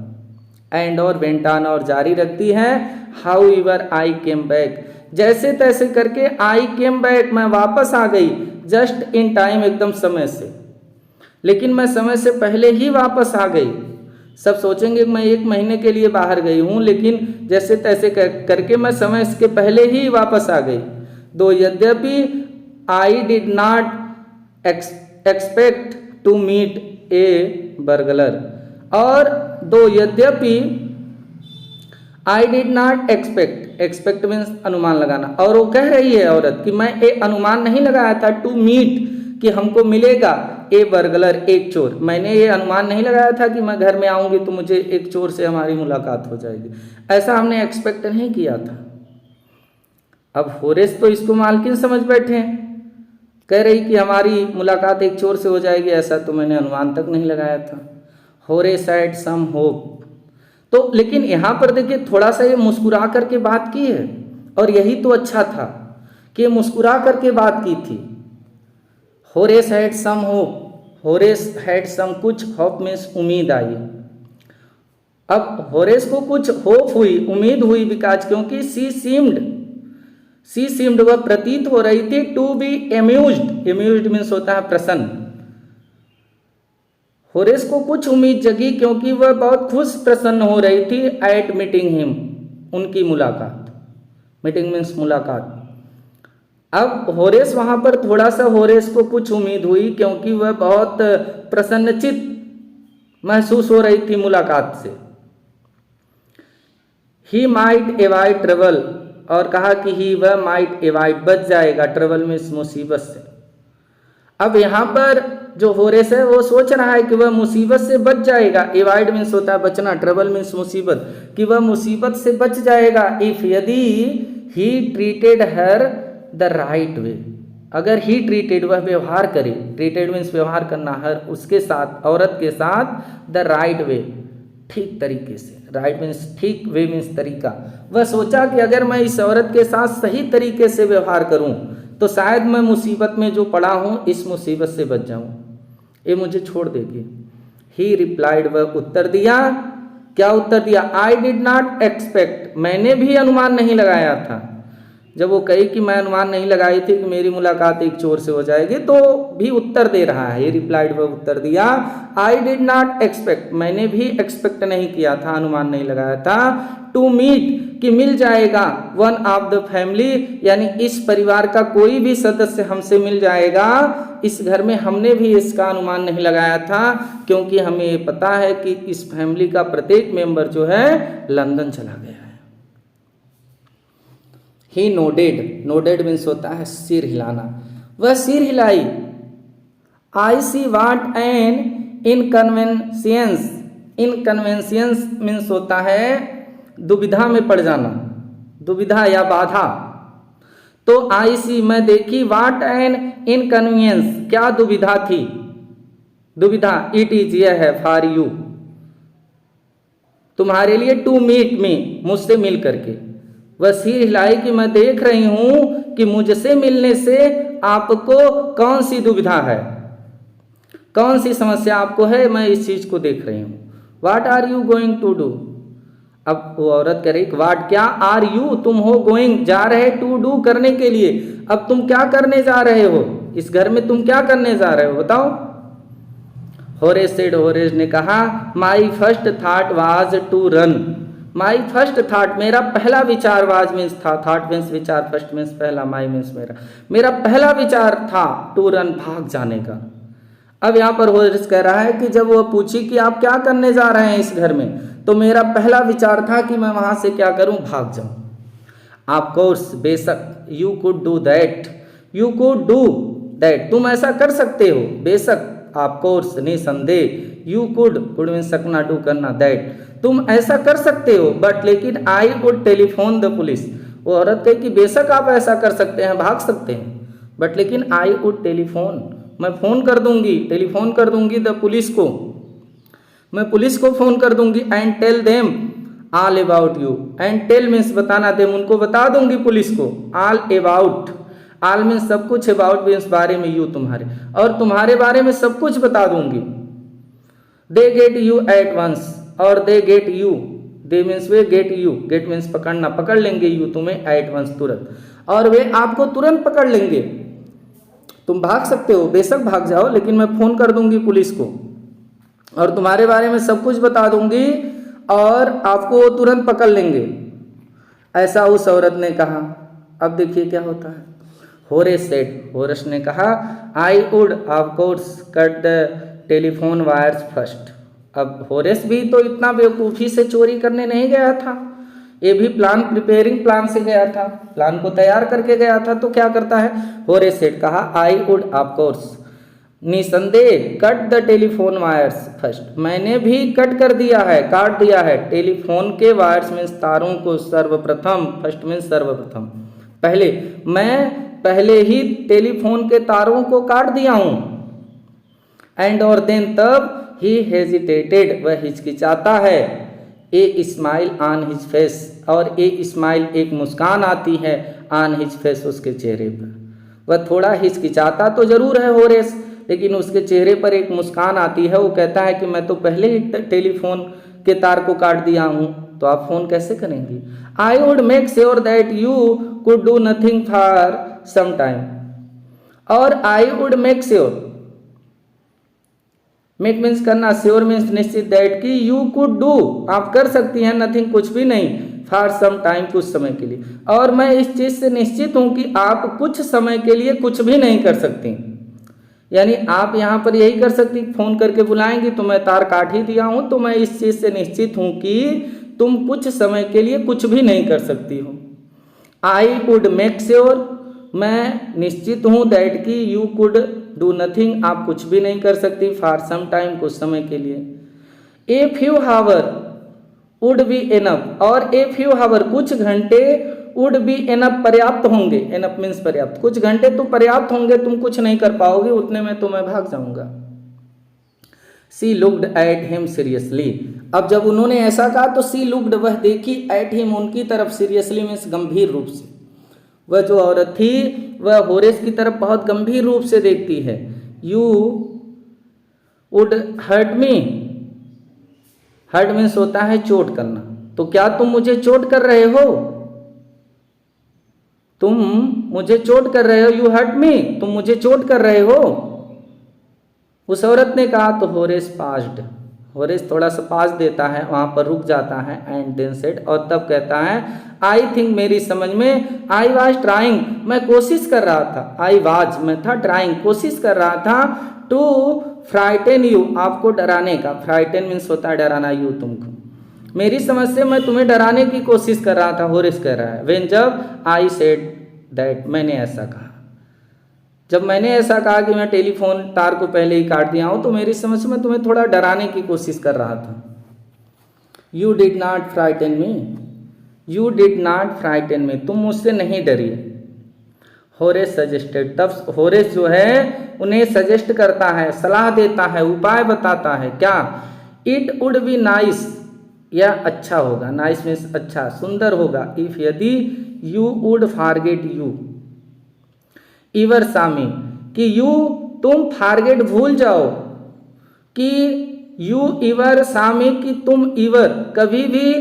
एंड और वेंट ऑन, और जारी रखती है, how ever I came back, जैसे तैसे करके आई केम बैक मैं वापस आ गई, जस्ट इन टाइम एकदम समय से, लेकिन मैं समय से पहले ही वापस आ गई। सब सोचेंगे मैं एक महीने के लिए बाहर गई हूँ, लेकिन जैसे तैसे करके मैं समय के पहले ही वापस आ गई। दो यद्यपि I did not expect to meet a burglar, और दो यद्यपि I did not expect means अनुमान लगाना, और वो कह रही है औरत कि मैं ये अनुमान नहीं लगाया था, टू मीट कि हमको मिलेगा, ए बर्गलर एक चोर, मैंने ये अनुमान नहीं लगाया था कि मैं घर में आऊंगी तो मुझे एक चोर से हमारी मुलाकात हो जाएगी, ऐसा हमने एक्सपेक्ट नहीं किया था। अब होरेस तो इसको मालकिन समझ बैठे हैं, कह रही कि हमारी मुलाकात एक चोर से हो जाएगी, ऐसा तो मैंने अनुमान तक नहीं लगाया था। होरेस हैड सम होप, तो लेकिन यहाँ पर देखिए थोड़ा सा ये मुस्कुरा करके बात की है, और यही तो अच्छा था कि मुस्कुरा करके बात की थी। Horace had some hope, Horace had some, कुछ होप मीन्स उम्मीद आई। अब होरेस को कुछ होप हुई, उम्मीद हुई, बिकॉज क्योंकि सी सीम्ड वह प्रतीत हो रही थी, to be amused, amused means होता है प्रसन्न। होरेस को कुछ उम्मीद जगी क्योंकि वह बहुत खुश प्रसन्न हो रही थी, एट मीटिंग हिम, उनकी मुलाकात, मीटिंग मीन्स मुलाकात। अब होरेस वहां पर थोड़ा सा होरेस को कुछ उम्मीद हुई क्योंकि वह बहुत प्रसन्नचित महसूस हो रही थी मुलाकात से। ही माइट एवॉइड ट्रबल, और कहा कि ही वह माइट एवॉइड, बच जाएगा, ट्रबल मीन्स मुसीबत से। अब यहाँ पर जो होरेस है वो सोच रहा है कि वह मुसीबत से बच जाएगा, एवॉइड मीन्स होता है बचना, ट्रबल मीन्स मुसीबत, कि वह मुसीबत से बच जाएगा, इफ यदि he treated her the right way, अगर ही ट्रीटेड वह व्यवहार करे, ट्रीटेड मीन्स व्यवहार करना, हर उसके साथ, औरत के साथ, द राइट वे ठीक तरीके से, राइट मीन्स ठीक, वे मीन्स तरीका। वह सोचा कि अगर मैं इस औरत के साथ सही तरीके से व्यवहार करूं तो शायद मैं मुसीबत में जो पड़ा हूं इस मुसीबत से बच जाऊं, ये मुझे छोड़ देगी। ही रिप्लाइड, वह उत्तर दिया, क्या उत्तर दिया, आई डिड नॉट एक्सपेक्ट, मैंने भी अनुमान नहीं लगाया था जब वो कही कि मैं अनुमान नहीं लगाई थी कि मेरी मुलाकात एक चोर से हो जाएगी, तो भी उत्तर दे रहा है, ये रिप्लाइड, वह उत्तर दिया, आई डिड नॉट एक्सपेक्ट, मैंने भी एक्सपेक्ट नहीं किया था, अनुमान नहीं लगाया था, टू मीट, कि मिल जाएगा, वन ऑफ द फैमिली, यानी इस परिवार का कोई भी सदस्य हमसे मिल जाएगा, इस घर में हमने भी इसका अनुमान नहीं लगाया था, क्योंकि हमें ये पता है कि इस फैमिली का प्रत्येक मेंबर जो है लंदन चला गया है। ही नोडेड, नोडेड मीन्स होता है सिर हिलाना, वह सिर हिलाई, आई सी वाट एन इनकन्वेंशियंस, इनकन्वेंशियंस मीन्स होता है दुविधा में पड़ जाना, दुविधा या बाधा, तो आई सी मैं देखी, वाट एन इनकन्वीनियंस क्या दुविधा थी, दुविधा, इट इज यह है, फॉर यू तुम्हारे लिए, टू मीट मी मुझसे मिल करके, वह सिर हिलाई कि मैं देख रही हूं कि मुझसे मिलने से आपको कौन सी दुविधा है, कौन सी समस्या आपको है, मैं इस चीज को देख रही हूं। What are you going to do, अब वो औरत कह रही वाट क्या, आर यू तुम हो, गोइंग जा रहे, टू डू करने के लिए, अब तुम क्या करने जा रहे हो, इस घर में तुम क्या करने जा रहे हो बताओ। होरेस सेड, होरेस ने कहा, my first thought was to run, my first thought मेरा पहला विचार, वाज मीन्स था, थाट मीन्स विचार, फर्स्ट मीन्स पहला, माई मीन्स मेरा, मेरा पहला विचार था टू रन भाग जाने का। अब यहाँ पर होरेस कह रहा है कि जब वो पूछी कि आप क्या करने जा रहे हैं इस घर में, तो मेरा पहला विचार था कि मैं वहां से क्या करूं, भाग जाऊं। ऑफ कोर्स बेशक, you could do that, you could do that तुम ऐसा कर सकते हो, बेशक, ऑफ कोर्स निसंदेह, यू कुड, कुड मीन्स सकना, डू करना, दैट तुम ऐसा कर सकते हो, बट लेकिन I would telephone the police, वो औरत कही कि बेशक आप ऐसा कर सकते हैं, भाग सकते हैं, बट लेकिन आई वुड टेलीफोन, मैं फोन कर दूंगी, टेलीफोन कर दूंगी द पुलिस को, मैं पुलिस को फोन कर दूंगी, and tell them all about you, and tell means बताना, देम उनको बता दूंगी पुलिस को, ऑल अबाउट, ऑल मीन्स सब कुछ, अबाउट मीन्स बारे में, यू तुम्हारे, और तुम्हारे बारे में सब कुछ बता दूंगी। They get you at once, और they get you, they means वे, गेट यू, गेट मीन्स पकड़ना, पकड़ लेंगे यू तुम्हें, एट वंस तुरंत, और वे आपको तुरंत पकड़ लेंगे, तुम भाग सकते हो, बेशक भाग जाओ, लेकिन मैं फोन कर दूंगी पुलिस को और तुम्हारे बारे में सब कुछ बता दूंगी और आपको वो तुरंत पकड़ लेंगे, ऐसा उस औरत ने कहा। अब देखिए क्या होता है। होरेस सेड, होरेस ने कहा, I would of course cut the telephone wires first. अब होरेस भी तो इतना बेवकूफ़ी से चोरी करने नहीं गया था, ये भी प्रिपेयरिंग प्लान से गया था, प्लान को तैयार करके गया था। तो क्या करता है, होरेस सेड कहा, आई वुड ऑफ कोर्स, निसंदेह, cut the telephone wires first, मैंने भी कट कर दिया है, काट दिया है, टेलीफोन के वायर्स मीन्स तारों को सर्वप्रथम, फर्स्ट मीन्स सर्वप्रथम, पहले, मैं पहले ही टेलीफोन के तारों को काट दिया हूं। एंड और देन तब, ही हेजिटेटेड, वह हिचकिचाता है, a smile on his face, और ए स्माइल एक मुस्कान आती है, ऑन हिज फेस उसके चेहरे पर, वह थोड़ा हिचकिचाता तो जरूर है होरेस, लेकिन उसके चेहरे पर एक मुस्कान आती है। वो कहता है कि मैं तो पहले ही टेलीफोन के तार को काट दिया हूं, तो आप फोन कैसे करेंगी। I would make sure that you could do nothing for some time, और I would make sure, make means करना, श्योर मीन्स निश्चित, दैट कि यू कुड डू आप कर सकती हैं, नथिंग कुछ भी नहीं, फॉर सम टाइम कुछ समय के लिए, और मैं इस चीज से निश्चित हूं कि आप कुछ समय के लिए कुछ भी नहीं कर सकती। यानी आप यहाँ पर यही कर सकती, फोन करके बुलाएंगी तो मैं तार काट ही दिया हूं, तो मैं इस चीज से निश्चित हूं कि तुम कुछ समय के लिए कुछ भी नहीं कर सकती हो। आई वुड मेक श्योर, मैं निश्चित हूं, दैट कि यू कुड डू नथिंग आप कुछ भी नहीं कर सकती, फॉर सम टाइम कुछ समय के लिए। A few hour would be enough, और ए फ्यू हावर कुछ घंटे, वुड बी एनफ पर्याप्त होंगे, एनफ मीन्स पर्याप्त, कुछ घंटे तो पर्याप्त होंगे, तुम कुछ नहीं कर पाओगे, उतने में तो मैं भाग जाऊंगा। सी लुक्ड एट हिम सीरियसली, अब जब उन्होंने ऐसा कहा तो सी लुक्ड, वह देखी, एट हिम उनकी तरफ, सीरियसली मीन्स गंभीर रूप से, वह जो औरत थी वह होरेस की तरफ बहुत गंभीर रूप से देखती है। You would hurt me, hurt means होता है चोट करना, तो क्या तुम मुझे चोट कर रहे हो, तुम मुझे चोट कर रहे हो, यू हर्ट मी, तुम मुझे चोट कर रहे हो। उस औरत ने कहा तो होरेस पास्ड, होरेस थोड़ा सा पास देता है, वहाँ पर रुक जाता है, एंड देन सेड, और तब कहता है आई थिंक, मेरी समझ में, आई वाज ट्राइंग, मैं कोशिश कर रहा था, आई वाज मैं था, ट्राइंग कोशिश कर रहा था, टू फ्राइटन यू आपको डराने का, फ्राइटन मीन्स होता है डराना, यू तुमको, मेरी समझ से मैं तुम्हें डराने की कोशिश कर रहा था, होरेस कह रहा है। व्हेन जब आई सेड दैट मैंने ऐसा कहा, जब मैंने ऐसा कहा कि मैं टेलीफोन तार को पहले ही काट दिया हूं, तो मेरी समझ से मैं तुम्हें थोड़ा डराने की कोशिश कर रहा था। You did not frighten me, you did not frighten me, तुम मुझसे नहीं डरी। होरेस सजेस्टेड, तब होरेस जो है उन्हें सजेस्ट करता है, सलाह देता है, उपाय बताता है, क्या, इट वुड बी नाइस, यह अच्छा होगा, नाइस मीन्स अच्छा, सुंदर होगा, इफ यदि, यू वुड फॉरगेट यू इवर सामी, कि यू तुम फारगेट भूल जाओ, कि यू इवर सामी, कि तुम इवर कभी भी,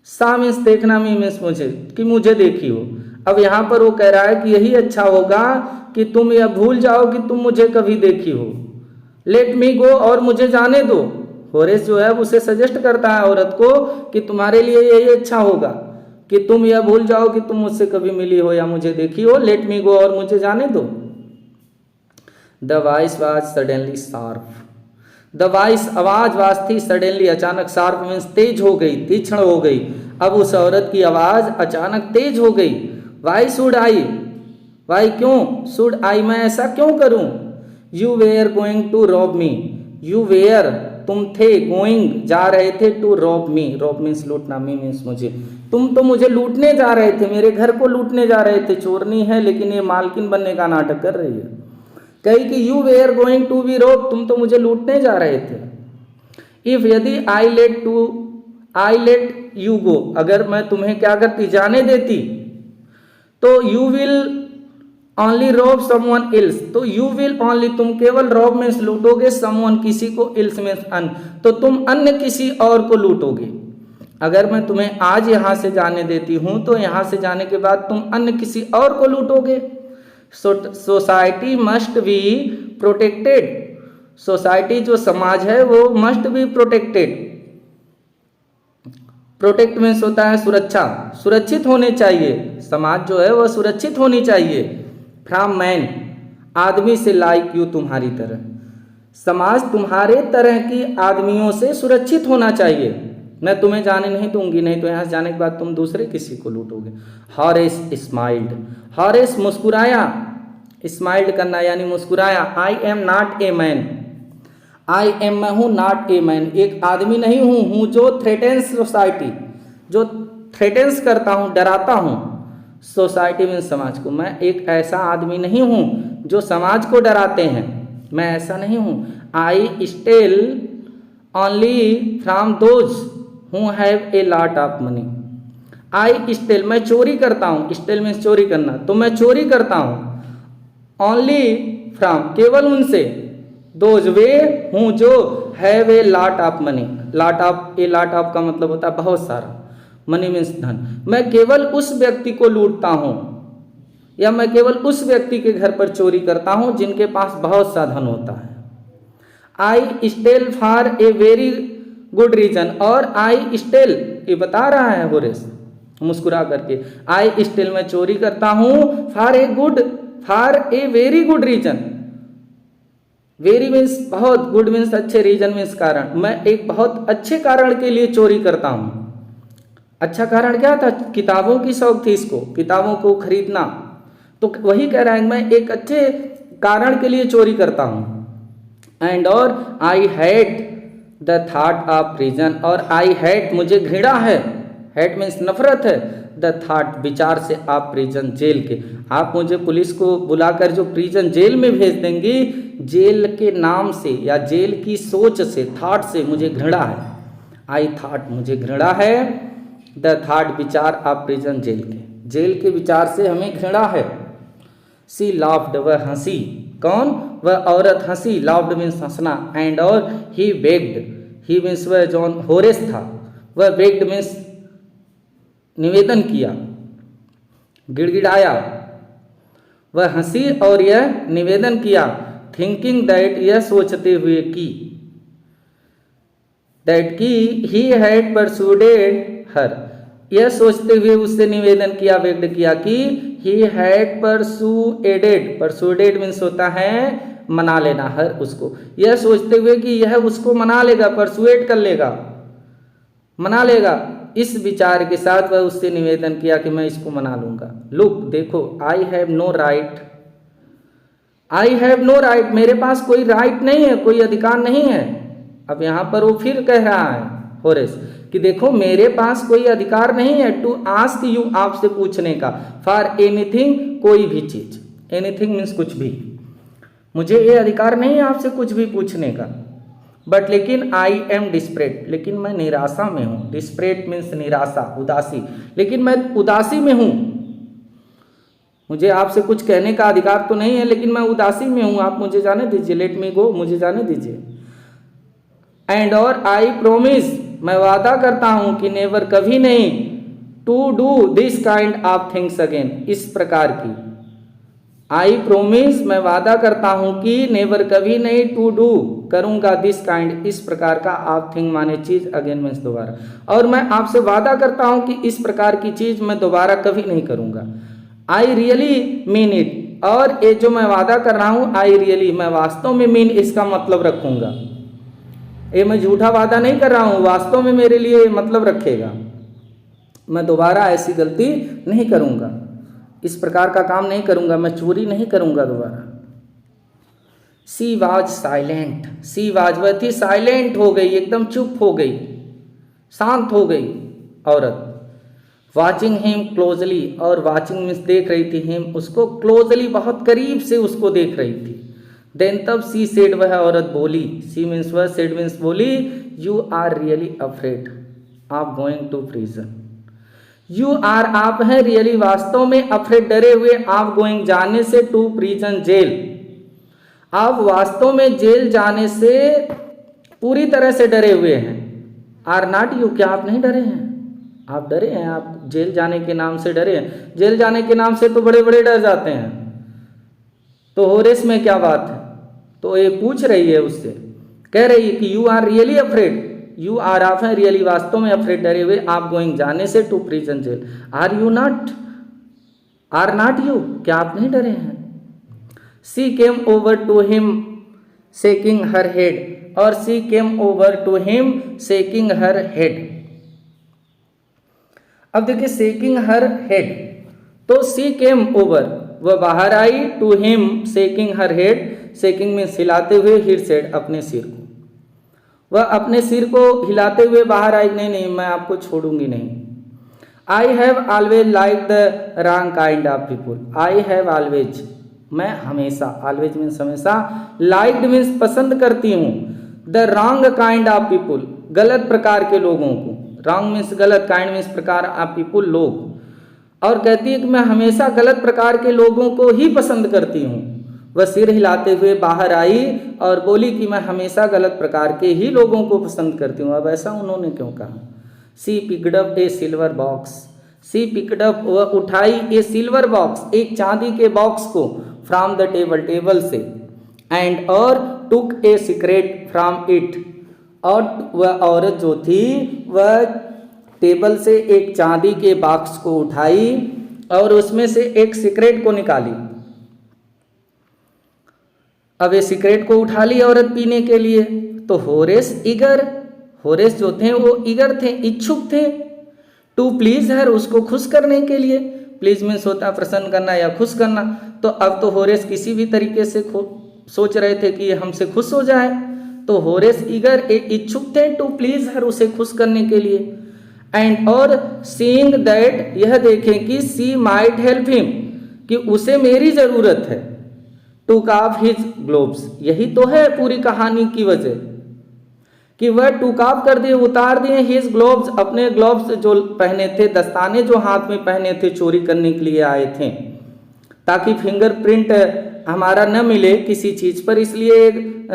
सा मीन्स देखना, मी मीन्स मुझे, कि मुझे देखी हो। अब यहाँ पर वो कह रहा है कि यही अच्छा होगा कि तुम यह भूल जाओ कि तुम मुझे कभी देखी हो। लेट मी गो, और मुझे जाने दो। होरेस जो है उसे सजेस्ट करता है औरत को कि तुम्हारे लिए यही अच्छा होगा कि तुम यह भूल जाओ कि तुम मुझसे कभी मिली हो या मुझे देखी हो, लेट मी गो, और मुझे जाने दो। The voice was suddenly sharp, the voice आवाज वाज थी, सडनली अचानक, शार्प मीन्स तेज हो गई, तीक्ष्ण हो गई। अब उस औरत की आवाज अचानक तेज हो गई। वाई शुड आई, वाई क्यों, शुड आई मैं ऐसा क्यों करूं, you were going to rob me, you were तुम थे, गोइंग जा रहे थे, to rob me, rob means लूटना, मी मीन्स मुझे, तुम तो मुझे लूटने जा रहे थे, मेरे घर को लूटने जा रहे थे। चोरनी है लेकिन ये मालकिन बनने का नाटक कर रही है। कही कि you were going to be rob, तुम तो मुझे लूटने जा रहे थे। इफ यदि आई लेट यू गो, अगर मैं तुम्हें क्या करती, जाने देती, तो you will only rob someone else, तो यू विल ओनली तुम केवल, रॉब मीन्स लूटोगे, समवन किसी को, एल्स मीन्स अन्य, तो तुम अन्य किसी और को लूटोगे। अगर मैं तुम्हें आज यहाँ से जाने देती हूँ तो यहाँ से जाने के बाद तुम अन्य किसी और को लूटोगे। Society must be protected, society जो समाज है वो must be protected, protect means होता है सुरक्षा, सुरक्षित होने चाहिए, समाज जो है वह सुरक्षित होनी चाहिए। फ्रॉम मैन, आदमी से, लाइक यू तुम्हारी तरह, समाज तुम्हारे तरह की आदमियों से सुरक्षित होना चाहिए। मैं तुम्हें जाने नहीं दूंगी, नहीं तो यहाँ से जाने के बाद तुम दूसरे किसी को लूटोगे। हॉरेस स्माइल्ड, हॉरेस मुस्कुराया, स्माइल्ड करना यानी मुस्कुराया। I am not a man, I am मैं हूँ, नॉट ए मैन एक आदमी नहीं हूँ, हूँ जो थ्रेटेंस सोसाइटी, जो थ्रेटेंस करता हूँ, डराता हूँ। सोसाइटी में समाज को, मैं एक ऐसा आदमी नहीं हूँ जो समाज को डराते हैं, मैं ऐसा नहीं हूँ। I stole only from those who have a lot of money, I stole मैं चोरी करता हूँ, स्टेल मीन्स चोरी करना, तो मैं चोरी करता हूँ। ओनली फ्रॉम केवल उनसे, दोज वे हूँ जो have a lot of money, lot of, A lot of का मतलब होता है बहुत सारा, मनी मीन्स धन, मैं केवल उस व्यक्ति को लूटता हूँ या मैं केवल उस व्यक्ति के घर पर चोरी करता हूँ जिनके पास बहुत सा धन होता है। I stole for a very good reason, और आई स्टेल ये बता रहा है होरेस मुस्कुरा करके, आई स्टेल मैं चोरी करता हूँ, for a very good reason, very means बहुत, गुड मीन्स अच्छे, रीजन मीन्स कारण, मैं एक बहुत अच्छे कारण के लिए चोरी करता हूँ। अच्छा कारण क्या था, किताबों की शौक थी इसको, किताबों को खरीदना, तो वही कह रहा है मैं एक अच्छे कारण के लिए चोरी करता हूँ। एंड और I hate the thought of prison, और आई हेट मुझे घृणा है, हेट मीन्स नफरत है, द थॉट विचार से, आप प्रिजन जेल के, आप मुझे पुलिस को बुलाकर जो प्रिजन जेल में भेज देंगी, जेल के नाम से या जेल की सोच से, थॉट से मुझे घृणा है। आई थॉट मुझे घृणा है, द थॉट विचार ऑफ प्रिजन जेल के विचार से हमें घृणा है। सी लाफ्ड वह हंसी, कौन, वह औरत हंसी, लाफ्ड मीन्स हंसना, एंड और ही बेग्ड, ही मीन्स वह जॉन होरेस था, वह बेग्ड मीन्स निवेदन किया, गिड़गिड़ाया, वह हंसी और यह निवेदन किया, थिंकिंग दैट, यह सोचते हुए कि, दैट की ही हैड परसुडेड हर, यह सोचते हुए उससे निवेदन किया, व्यक्त किया कि he had persuaded, persuaded means होता है मना लेना, हर उसको, यह सोचते हुए कि यह उसको मना लेगा, परसुएड कर लेगा, मना लेगा, इस विचार के साथ वह उससे निवेदन किया कि मैं इसको मना लूंगा। लुक, देखो, I have no right, I have no right, मेरे पास कोई राइट नहीं है, कोई अधिकार नहीं है। अब यहां पर वो फिर कह रहा है होरेस कि देखो मेरे पास कोई अधिकार नहीं है, टू आस्क यू, आपसे पूछने का, फॉर एनीथिंग, कोई भी चीज, एनीथिंग मीन्स कुछ भी, मुझे ये अधिकार नहीं है आपसे कुछ भी पूछने का। बट लेकिन आई एम डिस्परेट, लेकिन मैं निराशा में हूं, डिस्परेट मीन्स निराशा, उदासी, लेकिन मैं उदासी में हूं, मुझे आपसे कुछ कहने का अधिकार तो नहीं है, लेकिन मैं उदासी में हूं, आप मुझे जाने दीजिए, लेट मी गो, मुझे जाने दीजिए। एंड और आई प्रोमिस, मैं वादा करता हूं कि नेवर, कभी नहीं, to do this kind of things again, इस प्रकार की, आई प्रोमिस, मैं वादा करता हूं कि नेवर, कभी नहीं, टू डू, करूंगा, दिस काइंड, इस प्रकार का, ऑफ थिंग माने चीज, अगेन मीन्स दोबारा, और मैं आपसे वादा करता हूं कि इस प्रकार की चीज मैं दोबारा कभी नहीं करूंगा। आई रियली मीन इट, और ये जो मैं वादा कर रहा हूं, आई रियली, मैं वास्तव में मीन, इसका मतलब रखूंगा, ये मैं झूठा वादा नहीं कर रहा हूं, वास्तव में मेरे लिए मतलब रखेगा, मैं दोबारा ऐसी गलती नहीं करूंगा, इस प्रकार का काम नहीं करूंगा, मैं चोरी नहीं करूंगा दोबारा। She was silent, she was, वह थी, साइलेंट हो गई, एकदम चुप हो गई, शांत हो गई औरत। वॉचिंग हिम क्लोजली, और वॉचिंग मीन्स देख रही थी, हिम उसको, क्लोजली बहुत करीब से उसको देख रही थी। देन तब सी सेड, वह औरत बोली, सी मीन्स वह, सेड मीन्स बोली, you are really afraid of going to prison, you are, आप हैं, रियली, वास्तव में, अफ्रेड, डरे हुए, आप गोइंग, जाने से, टू प्रिजन, जेल, आप वास्तव में जेल जाने से पूरी तरह से डरे हुए हैं। आर नॉट यू, क्या आप नहीं डरे हैं, आप डरे हैं, आप जेल जाने के नाम से डरे हैं, जेल जाने के नाम से तो बड़े बड़े डर जाते हैं, तो होरेस में क्या बात है, तो ये पूछ रही है उससे, कह रही है कि you are really afraid, you are, आप हैं, रियली, वास्तव में, अफ्रेड, डरे हुए, आप गोइंग, जाने से, टू प्रिजन, जेल, are you not, are not you, क्या आप नहीं डरे हैं। She came over to him shaking her head, और she came over to him shaking her head. अब देखिए शेकिंग हर हेड, तो सी केम ओवर, वह बाहर आई, to him shaking her head, shaking में हिलाते हुए, हिर सेड, अपने सिर को, वह अपने सिर को हिलाते हुए बाहर आई, नहीं नहीं मैं आपको छोड़ूंगी नहीं। I have always like the wrong kind of people, I have always, मैं हमेशा, ऑलवेज मीन्स हमेशा, लाइक्ड मीन्स पसंद करती हूँ, the wrong kind of people, गलत प्रकार के लोगों को, रॉन्ग मीन्स गलत, काइंड मीन्स प्रकार, ऑफ पीपुल, लोग, और कहती है कि मैं हमेशा गलत प्रकार के लोगों को ही पसंद करती हूँ। वह सिर हिलाते हुए बाहर आई और बोली कि मैं हमेशा गलत प्रकार के ही लोगों को पसंद करती हूँ। अब ऐसा उन्होंने क्यों कहा। सी पिकड अप ए सिल्वर बॉक्स, सी पिकड अप, वह उठाई, ए सिल्वर बॉक्स, एक चांदी के बॉक्स को, फ्रॉम द टेबल, टेबल से, एंड और टुक ए सिक्रेट फ्रॉम इट, और वह औरत जो थी वह टेबल से एक चांदी के बॉक्स को उठाई और उसमें से एक सिगरेट को निकाली। अब ये सिगरेट को उठा ली औरत पीने के लिए, तो होरेस ईगर, होरेस जो थे वो ईगर थे, इच्छुक थे, टू प्लीज हर, उसको खुश करने के लिए। प्लीज मीन्स होता प्रसन्न करना या खुश करना। तो अब तो होरेस किसी भी तरीके से सोच रहे थे कि ये हमसे खुश हो जाए, तो होरेस ईगर, एक इच्छुक थे टू प्लीज हर, उसे खुश करने के लिए। एंड और सीइंग दैट, यह देखें कि सी माइट हेल्प हिम, कि उसे मेरी जरूरत है, टूक ऑफ हिज ग्लोव्स, यही तो है पूरी कहानी की वजह, कि वह टूक ऑफ कर दिए, उतार दिए, हिज ग्लोव्स, अपने ग्लोव्स जो पहने थे, दस्ताने जो हाथ में पहने थे चोरी करने के लिए आए थे, ताकि फिंगरप्रिंट हमारा न मिले किसी चीज पर, इसलिए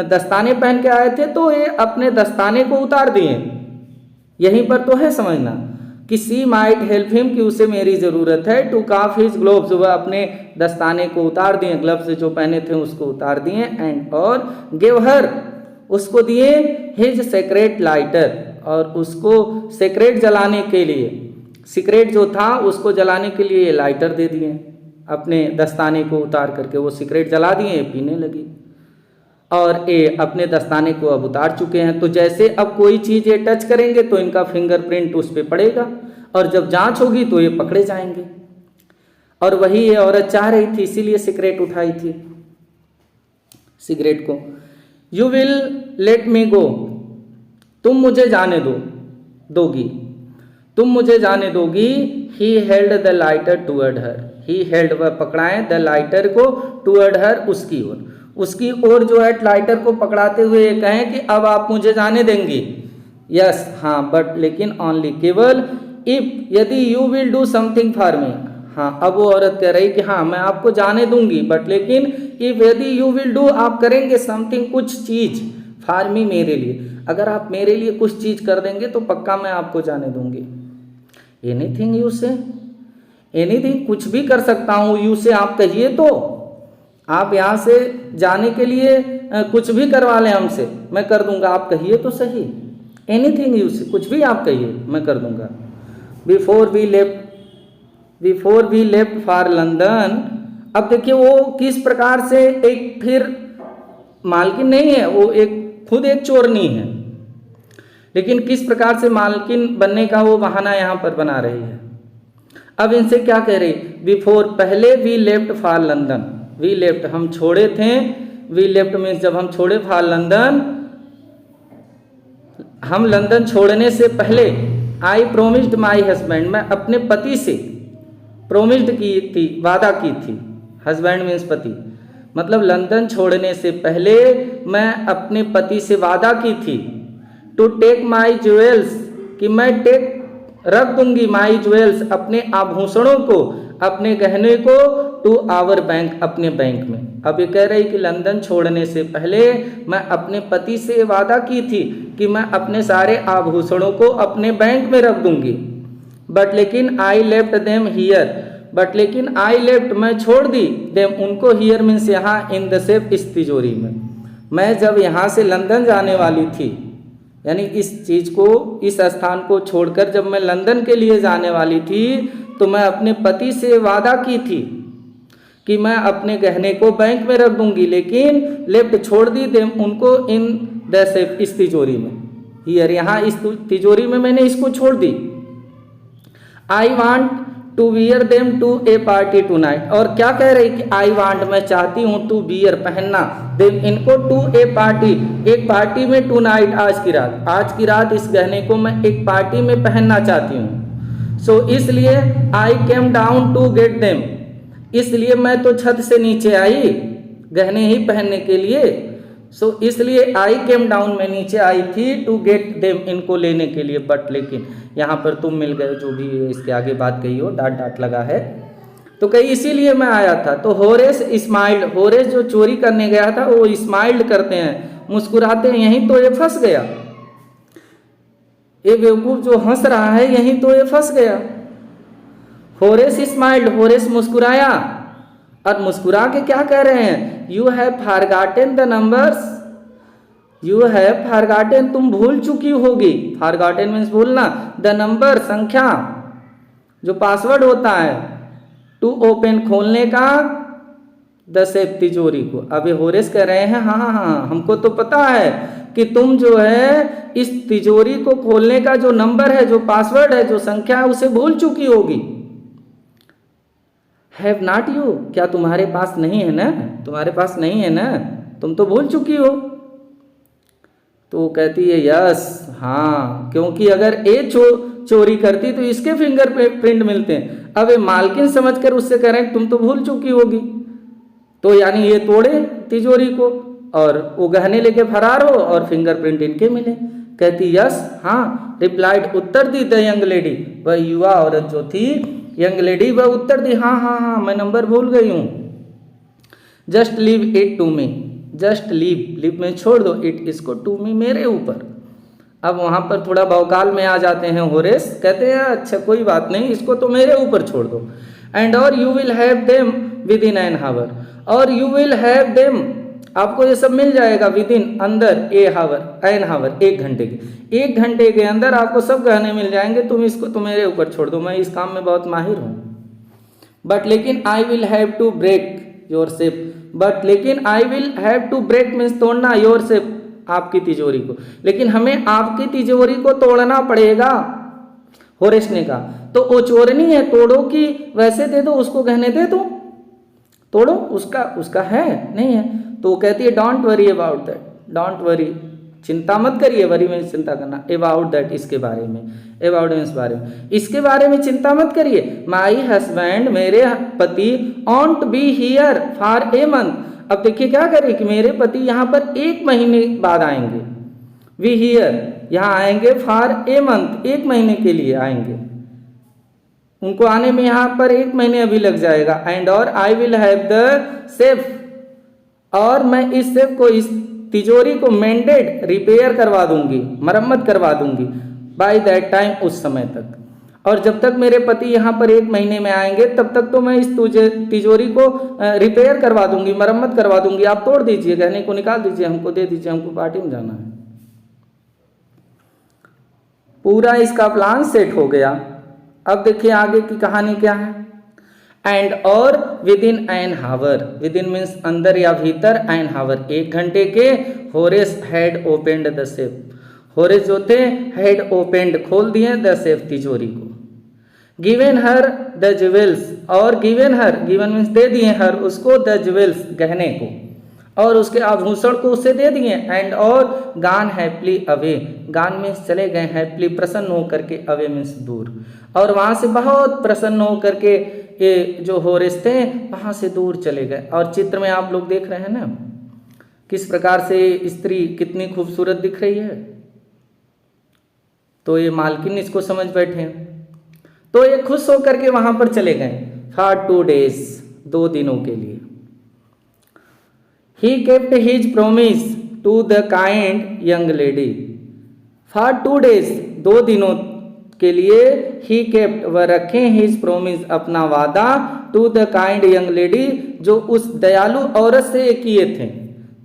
दस्ताने पहन के आए थे, तो ये अपने दस्ताने को उतार दिए। यहीं पर तो है समझना कि सी माइट हेल्प हिम, कि उसे मेरी ज़रूरत है, टू काफ हिज ग्लोव्स, वह अपने दस्ताने को उतार दिए, ग्लव्स जो पहने थे उसको उतार दिए, एंड और गिव हर, उसको दिए, हिज सेक्रेट लाइटर, और उसको सेक्रेट जलाने के लिए, सिगरेट जो था उसको जलाने के लिए ये लाइटर दे दिए, अपने दस्ताने को उतार करके वो सिगरेट जला दिए, पीने लगी, और ये अपने दस्ताने को अब उतार चुके हैं। तो जैसे अब कोई चीज़ ये टच करेंगे तो इनका फिंगरप्रिंट उस पर पड़ेगा, और जब जांच होगी तो ये पकड़े जाएंगे, और वही ये औरत चाह रही थी, इसीलिए सिगरेट उठाई थी, सिगरेट को। यू विल लेट मी गो, तुम मुझे जाने दोगी, तुम मुझे जाने दोगी। He held the lighter toward her, he held, वह पकड़ाएं, द लाइटर को, टूवर्ड हर, उसकी ओर, उसकी ओर जो है लाइटर को पकड़ाते हुए ये कहें कि अब आप मुझे जाने देंगी। यस, हाँ, बट, लेकिन, ऑनली, केवल, इफ, यदि, you will do something for me, हाँ, अब वो औरत कह रही कि हाँ मैं आपको जाने दूंगी, बट लेकिन, इफ, यदि, यू विल डू, आप करेंगे, समथिंग, कुछ चीज, फॉर मी, मेरे लिए, अगर आप मेरे लिए कुछ चीज कर देंगे तो पक्का मैं आपको जाने दूंगी। एनीथिंग यू से, एनीथिंग, कुछ भी कर सकता हूँ, यू से, आप कहिए तो, आप यहाँ से जाने के लिए कुछ भी करवा लें हमसे, मैं कर दूंगा, आप कहिए तो सही। एनीथिंग यू से, कुछ भी आप कहिए, मैं कर दूंगा। Before we left for London, अब देखिए वो किस प्रकार से, एक फिर मालकिन नहीं है वो, एक खुद एक चोरनी है, लेकिन किस प्रकार से मालकिन बनने का वो बहाना यहाँ पर बना रही है। अब इनसे क्या कह रही, बिफोर, पहले, we left for London, we left, हम छोड़े थे, वी लेफ्ट मीन्स जब हम छोड़े, फॉर लंदन, हम लंदन छोड़ने से पहले, आई प्रोमिस्ड माई हस्बैंड, मैं अपने पति से, प्रोमिस्ड की थी, वादा की थी, हस्बैंड मीन्स पति, मतलब लंदन छोड़ने से पहले मैं अपने पति से वादा की थी, टू टेक माई ज्वेल्स, कि मैं रख दूंगी, माई ज्वेल्स, अपने आभूषणों को, अपने गहने को, टू आवर बैंक, अपने बैंक में। अब ये कह रही कि लंदन छोड़ने से पहले मैं अपने पति से वादा की थी कि मैं अपने सारे आभूषणों को अपने बैंक में रख दूंगी, बट लेकिन, I left them here, but लेकिन, आई लेफ्ट, मैं छोड़ दी, देम, उनको, हियर मीन्स यहाँ, इन द सेफ, इस तिजोरी में। मैं जब यहाँ से लंदन जाने वाली थी, यानी इस चीज़ को, इस स्थान को छोड़कर जब मैं लंदन के लिए जाने वाली थी, तो मैं अपने पति से वादा की थी कि मैं अपने गहने को बैंक में रख दूंगी, लेकिन लेफ्ट, छोड़ दी, देम, उनको, इन द सेफ, इस तिजोरी में, हियर, यहाँ इस तिजोरी में मैंने इसको छोड़ दी। I want to wear them to a party tonight, और क्या कह रही कि आई वांट, मैं चाहती हूँ, टू वियर, पहनना, देम, इनको, टू ए पार्टी, एक पार्टी में, टू नाइट, आज की रात, आज की रात इस गहने को मैं एक पार्टी में पहनना चाहती हूँ। सो इसलिए, I came down to get them, इसलिए मैं तो छत से नीचे आई गहने ही पहनने के लिए। सो इसलिए, आई केम डाउन, मैं नीचे आई थी, टू गेट देम, इनको लेने के लिए, बट लेकिन, यहाँ पर तुम मिल गए, जो भी इसके आगे बात कही हो, डांट लगा है, तो कही इसीलिए मैं आया था। तो होरेस स्माइल्ड, होरेस जो चोरी करने गया था वो स्माइल्ड करते हैं, मुस्कुराते हैं, यहीं तो ये फंस गया, ये बेवकूफ जो हंस रहा है, यहीं तो ये फंस गया। होरेस स्माइल्ड, होरेस मुस्कुराया, और मुस्कुरा के क्या कह रहे हैं, you have forgotten the numbers, you have forgotten, तुम भूल चुकी होगी, फॉरगॉटन मीन्स भूलना, द नंबर, संख्या, जो पासवर्ड होता है, टू ओपन, खोलने का, द सेफ, तिजोरी को। अब ये होरेस कह रहे हैं, हाँ, हमको तो पता है कि तुम जो है इस तिजोरी को खोलने का जो नंबर है, जो पासवर्ड है, जो संख्या है, उसे भूल चुकी होगी। हैव नॉट यू, क्या तुम्हारे पास नहीं है ना, तुम्हारे पास नहीं है ना, तुम तो भूल चुकी हो। तो वो कहती है, यस, हाँ, क्योंकि अगर ए चोरी करती तो इसके फिंगर प्रिंट मिलते हैं। अब ये मालकिन समझकर उससे कह रहे हैं तुम तो भूल चुकी होगी, तो यानी ये तोड़े तिजोरी को और वो गहने लेके फरार हो और फिंगरप्रिंट इनके मिले। कहती यस, हाँ, replied, Uttar the the young lady, वह युवा औरत जो थी, यंग लेडी, वह उत्तर दी, हाँ, मैं नंबर भूल गई हूँ। Just leave it to me, just leave में छोड़ दो, इट, इसको, टू मी, मेरे ऊपर, अब वहाँ पर थोड़ा भौकाल में आ जाते हैं होरेस, कहते हैं अच्छा कोई बात नहीं, इसको तो मेरे ऊपर छोड़ दो। एंड और you will have them within an hour, और यू विल हैव देम, आपको ये सब मिल जाएगा विद इन, अंदर, एन हावर, 1 घंटे के, 1 घंटे के अंदर आपको सब गहने मिल जाएंगे, तुम इसको तो मेरे ऊपर छोड़ दो, मैं इस काम में बहुत माहिर हूँ। बट लेकिन I will have to break your safe, but लेकिन I will have to break means तोड़ना, योर सेफ आपकी तिजोरी को, लेकिन हमें आपकी तिजोरी को तोड़ना पड़ेगा। होरेस ने कहा तो वो चोरनी है, तोड़ो कि वैसे दे दो, उसको गहने दे दो, तोड़ो, उसका है नहीं है। तो वो कहती है don't worry about that, don't worry, चिंता मत करिए, वरी में चिंता करना, अबाउट दैट इसके बारे में, अबाउट मीन्स बारे में, इसके बारे में चिंता मत करिए। माई हस्बैंड मेरे पति ऑन्ट be here for a month, अब देखिए क्या करें कि मेरे पति यहाँ पर 1 महीने बाद आएंगे, वी हियर यहाँ आएंगे, फॉर ए मंथ 1 महीने के लिए आएंगे, उनको आने में यहाँ पर 1 महीने अभी लग जाएगा। एंड और आई विल हैव द सेफ, और मैं इस सेफ को, इस तिजोरी को मेंडेड, रिपेयर करवा दूंगी, मरम्मत करवा दूंगी, बाय दैट टाइम, उस समय तक, और जब तक मेरे पति यहाँ पर 1 महीने में आएंगे तब तक तो मैं इस तिजोरी को रिपेयर करवा दूंगी, मरम्मत करवा दूंगी, आप तोड़ दीजिए, गहने को निकाल दीजिए, हमको दे दीजिए, हमको पार्टी में जाना है। पूरा इसका प्लान सेट हो गया। अब देखिए आगे की कहानी क्या है। एंड और within an hour, within means अंदर या भीतर, एन हावर 1 घंटे के, Horace had opened the safe, Horace जो थे हैड ओपेंड खोल दिए, द सेफ तिजोरी को, गिवेन हर द ज्वेल्स, और given her, given means they दिए हर उसको, द ज्वेल्स गहने को, और उसके आभूषण को उसे दे दिए। एंड और गान हैप्पली अवे, गान में चले गए हैप्पली प्रसन्न होकर के, अवे मीन्स दूर, और वहाँ से बहुत प्रसन्न होकर के ये जो होरेस थे वहाँ से दूर चले गए। और चित्र में आप लोग देख रहे हैं ना किस प्रकार से स्त्री कितनी खूबसूरत दिख रही है, तो ये मालकिन इसको समझ बैठे, तो ये खुश होकर के वहां पर चले गए फॉर 2 days, 2 दिनों के लिए। He kept his promise to the kind young lady, for 2 days, 2 दिनों के लिए, ही केप्ट वह रखें, हिज प्रोमिस अपना वादा, to the kind young lady जो उस दयालु औरत से किए थे,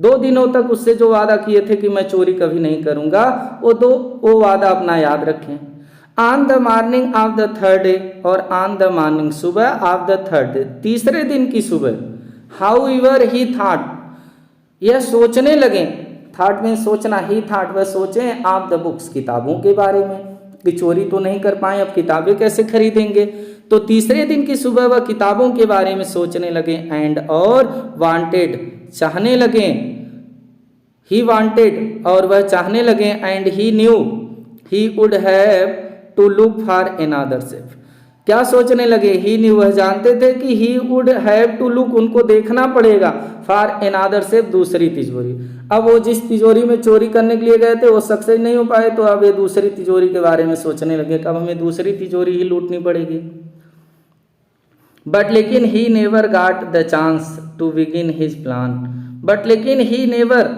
2 दिनों तक उससे जो वादा किए थे कि मैं चोरी कभी नहीं करूंगा, वो वादा अपना याद रखें। On the morning of the 3rd day, और ऑन द मॉर्निंग सुबह, ऑफ द 3rd day 3रे दिन की सुबह, हाउ एवर ही थॉट, यह सोचने लगे, थॉट में सोचना, ही थॉट वह सोचे, ऑफ द बुक्स किताबों के बारे में, कि चोरी तो नहीं कर पाए, अब किताबें कैसे खरीदेंगे, तो 3रे दिन की सुबह वह किताबों के बारे में सोचने लगे। एंड और वांटेड, चाहने लगे, ही वांटेड, और वह चाहने लगे, and he knew he would have to look for another safe, क्या सोचने लगे, ही न्यू वह जानते थे कि he would have to look उनको देखना पड़ेगा, फॉर अनदर सेफ दूसरी तिजोरी। अब वो जिस तिजोरी में चोरी करने के लिए गए थे वो सक्सेस नहीं हो पाए, तो अब ये दूसरी तिजोरी के बारे में सोचने लगे, कब हमें दूसरी तिजोरी ही लूटनी पड़ेगी। बट लेकिन he never got the chance to begin his plan, but लेकिन ही नेवर,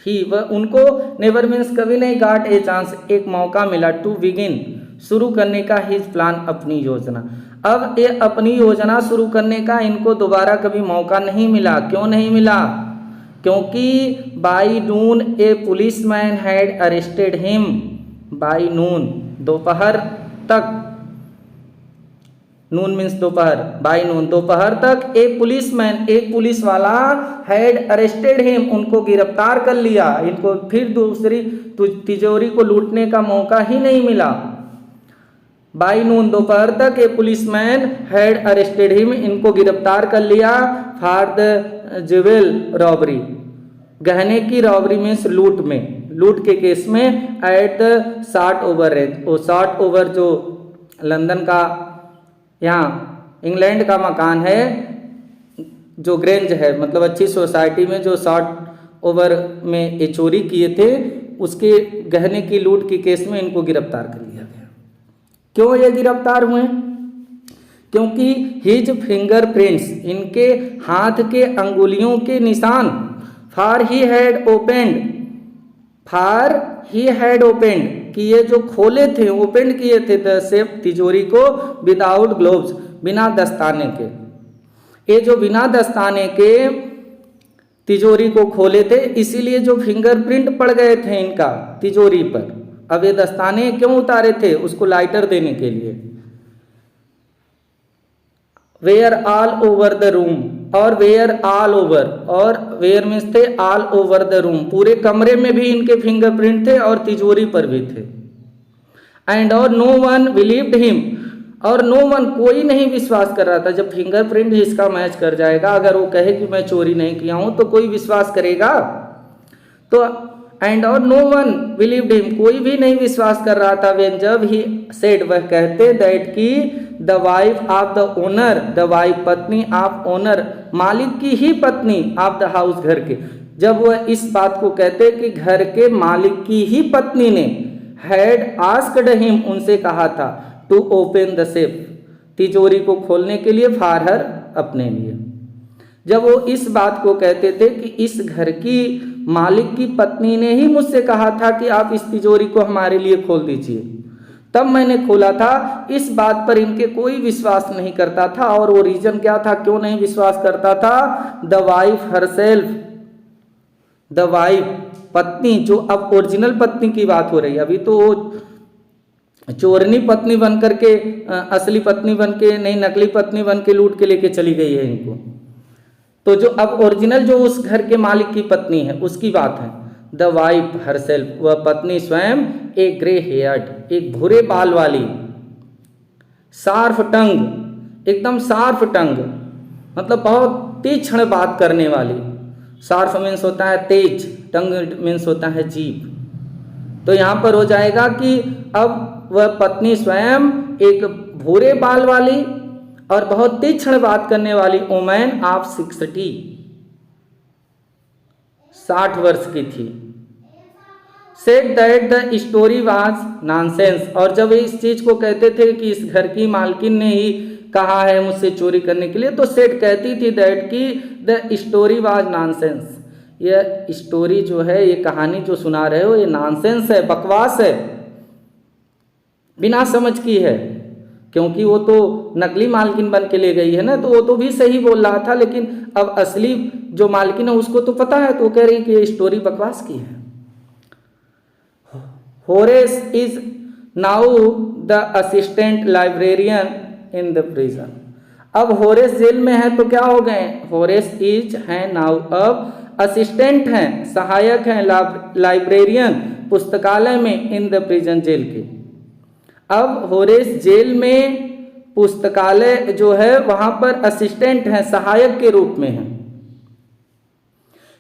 ही वह उनको, नेवर मीन्स कभी नहीं, गॉट ए चांस एक मौका मिला, टू बिगिन शुरू करने का, हिज प्लान अपनी योजना। अब ये अपनी योजना शुरू करने का इनको दोबारा कभी मौका नहीं मिला। क्यों नहीं मिला? क्योंकि by noon a policeman had arrested him, by noon दोपहर तक, नून मीन्स दोपहर, बाई नून दोपहर तक, एक पुलिसमैन एक पुलिस वाला हैड अरेस्टेड हिम उनको गिरफ्तार कर लिया, इनको फिर दूसरी तिजोरी को लूटने का मौका ही नहीं मिला। बाई नून दोपहर तक एक पुलिसमैन हैड अरेस्टेड हिम इनको गिरफ्तार कर लिया, फॉर द ज्वेल रॉबरी, गहने की रॉबरी मीन्स लूट में, लूट के केस में, at the short over range, वो शॉर्ट ओवर जो लंदन का यहाँ इंग्लैंड का मकान है, जो ग्रेंज है, मतलब अच्छी सोसाइटी में जो शॉर्ट ओवर में ये चोरी किए थे, उसके गहने की लूट के केस में इनको गिरफ्तार कर लिया गया। क्यों ये गिरफ्तार हुए? क्योंकि हिज फिंगरप्रिंट्स, इनके हाथ के अंगुलियों के निशान, for he had opened, far he had opened, कि ये जो खोले थे, ओपेंड किए थे द सेफ, तिजोरी को, विदाउट ग्लोव्स, बिना दस्ताने के। ये जो बिना दस्ताने के तिजोरी को खोले थे, इसीलिए जो फिंगरप्रिंट पड़ गए थे इनका तिजोरी पर। अब ये दस्ताने क्यों उतारे थे? उसको लाइटर देने के लिए। Were all over the room, और वेयर ऑल ओवर, और वेयर मीन्स थे ऑल ओवर द रूम, पूरे कमरे में भी इनके फिंगरप्रिंट थे और तिजोरी पर भी थे। एंड और नो वन बिलीव्ड हिम, और नो वन, कोई नहीं विश्वास कर रहा था। जब फिंगरप्रिंट ही इसका मैच कर जाएगा, अगर वो कहे कि मैं चोरी नहीं किया हूं, तो कोई विश्वास करेगा? तो एंड और नो वन बिलीव्ड हिम, कोई भी नहीं विश्वास कर रहा था। व्हेन, जब ही सेड, वह कहते, दैट की the wife of the owner, the wife, पत्नी, ऑफ ओनर, मालिक की ही पत्नी, ऑफ द हाउस, घर के। जब वह इस बात को कहते कि घर के मालिक की ही पत्नी ने हैड आस्क्ड हिम, उनसे कहा था, टू ओपन द सेफ, तिजोरी को खोलने के लिए, फॉर हर, अपने लिए। जब वो इस बात को कहते थे कि इस घर की मालिक की पत्नी ने ही मुझसे कहा था कि आप इस तिजोरी को हमारे लिए खोल दीजिए, तब मैंने खोला था। इस बात पर इनके कोई विश्वास नहीं करता था। और वो रीजन क्या था, क्यों नहीं विश्वास करता था? The wife herself, the wife, पत्नी, जो अब ओरिजिनल पत्नी की बात हो रही है, अभी तो चोरनी पत्नी बन करके, असली पत्नी बन के नहीं, नकली पत्नी बन के लूट के लेके चली गई है इनको। तो जो अब ओरिजिनल जो उस घर के मालिक की पत्नी है, उसकी बात है। द वाइफ हरसेल्फ, वह पत्नी स्वयं, ए ग्रे हेयर्ड, एक भूरे बाल वाली, शार्फ टंग, एकदम शार्फ टंग, मतलब बहुत तीक्ष्ण बात करने वाली। शार्फ मीन्स होता है तेज, टंग मीन्स होता है जीभ। तो यहाँ पर हो जाएगा कि अब वह पत्नी स्वयं एक भूरे बाल वाली और बहुत तीक्ष्ण बात करने वाली वुमेन ऑफ 60 वर्ष की थी। Said that the story was nonsense, और जब इस चीज को कहते थे कि इस घर की मालकिन ने ही कहा है मुझसे चोरी करने के लिए, तो सेड कहती थी दैट की द स्टोरी वाज नॉनसेंस, यह स्टोरी जो है, ये कहानी जो सुना रहे हो, ये नॉनसेंस है, बकवास है, बिना समझ की है। क्योंकि वो तो नकली मालकिन बन के ले गई है ना, तो वो तो भी सही बोल रहा था, लेकिन अब असली जो मालकिन है उसको तो पता है, तो वो कह रही कि ये स्टोरी बकवास की है। Horace is now the assistant librarian in the prison. अब होरेस जेल में है, तो क्या हो गए? होरेस इज है नाउ, अब असिस्टेंट हैं, सहायक हैं, लाइब्रेरियन, पुस्तकालय में, इन द प्रिजन, जेल के। अब होरेस जेल में, पुस्तकालय जो है वहां पर असिस्टेंट हैं, सहायक के रूप में है।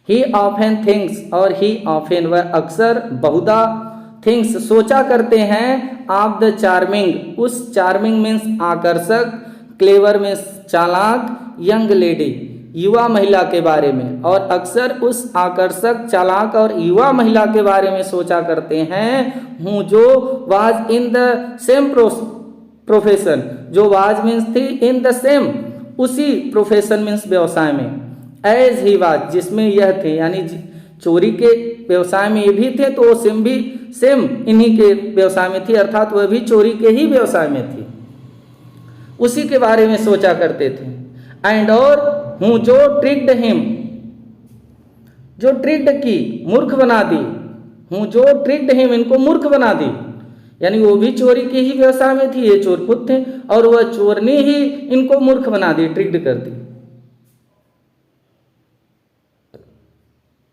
ही ऑफन थिंक्स, और ही ऑफन, वह अक्सर, बहुधा, थिंग्स, सोचा करते हैं, ऑफ द चार्मिंग, उस, चार्मिंग मीन्स आकर्षक, क्लेवर मीन्स चालाक, यंग लेडी, युवा महिला के बारे में, और अक्सर उस आकर्षक, चालाक और युवा महिला के बारे में सोचा करते हैं हूँ, जो was in the same profession, जो वाज मीन्स थी, इन द सेम, उसी, प्रोफेशन मीन्स व्यवसाय में, एज ही वाज, जिसमें यह थे, यानी चोरी के व्यवसाय में ये भी थे, तो वो सिम भी सेम इन्हीं के व्यवसाय में थी, अर्थात वह भी चोरी के ही व्यवसाय में थी, उसी के बारे में सोचा करते थे। एंड और हूँ, जो ट्रिक्ड हिम, जो ट्रिक्ड की, मूर्ख बना दी, हूँ जो ट्रिक्ड हिम, इनको मूर्ख बना दी, यानी वो भी चोरी के ही व्यवसाय में थी, ये चोर खुद थे, और वह चोरनी ही इनको मूर्ख बना दी, ट्रिक्ड कर दी।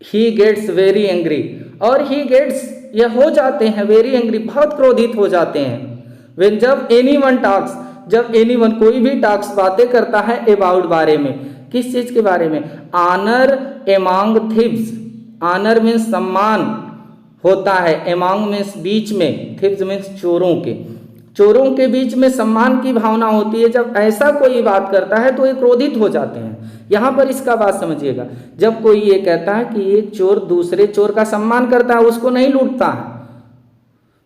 ही गेट्स वेरी एंग्री, और ही गेट्स, यह हो जाते हैं, वेरी एंग्री, बहुत क्रोधित हो जाते हैं। व्हेन, जब एनी वन टॉक्स, जब एनी वन, कोई भी टॉक्स, बातें करता है, अबाउट, बारे में, किस चीज के बारे में? Honour among thieves, honour means सम्मान होता है, एमॉन्ग मीन्स बीच में, थीव्स मीन्स चोरों के, चोरों के बीच में सम्मान की भावना होती है। जब ऐसा कोई बात करता है तो ये क्रोधित हो जाते हैं। यहाँ पर इसका बात समझिएगा, जब कोई ये कहता है कि एक चोर दूसरे चोर का सम्मान करता है, उसको नहीं लूटता है,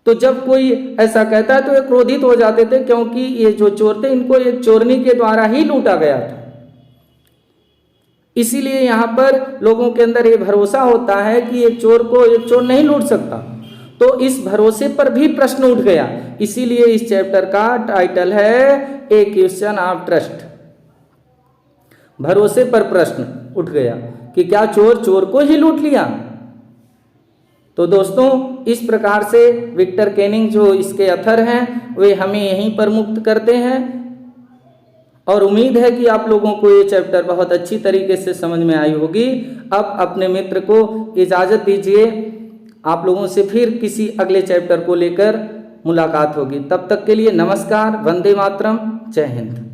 तो जब कोई ऐसा कहता है तो ये क्रोधित हो जाते थे, क्योंकि ये जो चोर थे इनको एक चोरनी के द्वारा ही लूटा गया था। इसीलिए यहाँ पर लोगों के अंदर ये भरोसा होता है कि एक चोर नहीं लूट सकता। तो इस भरोसे पर भी प्रश्न उठ गया, इसीलिए इस चैप्टर का टाइटल है ए क्वेश्चन ऑफ ट्रस्ट। भरोसे पर प्रश्न उठ गया कि क्या चोर को ही लूट लिया। तो दोस्तों, इस प्रकार से विक्टर केनिंग जो इसके अथर हैं वे हमें यहीं पर मुक्त करते हैं। और उम्मीद है कि आप लोगों को ये चैप्टर बहुत अच्छी तरीके से समझ में आई होगी। अब अपने मित्र को इजाज़त दीजिए, आप लोगों से फिर किसी अगले चैप्टर को लेकर मुलाकात होगी। तब तक के लिए नमस्कार, वंदे मातरम, जय हिंद।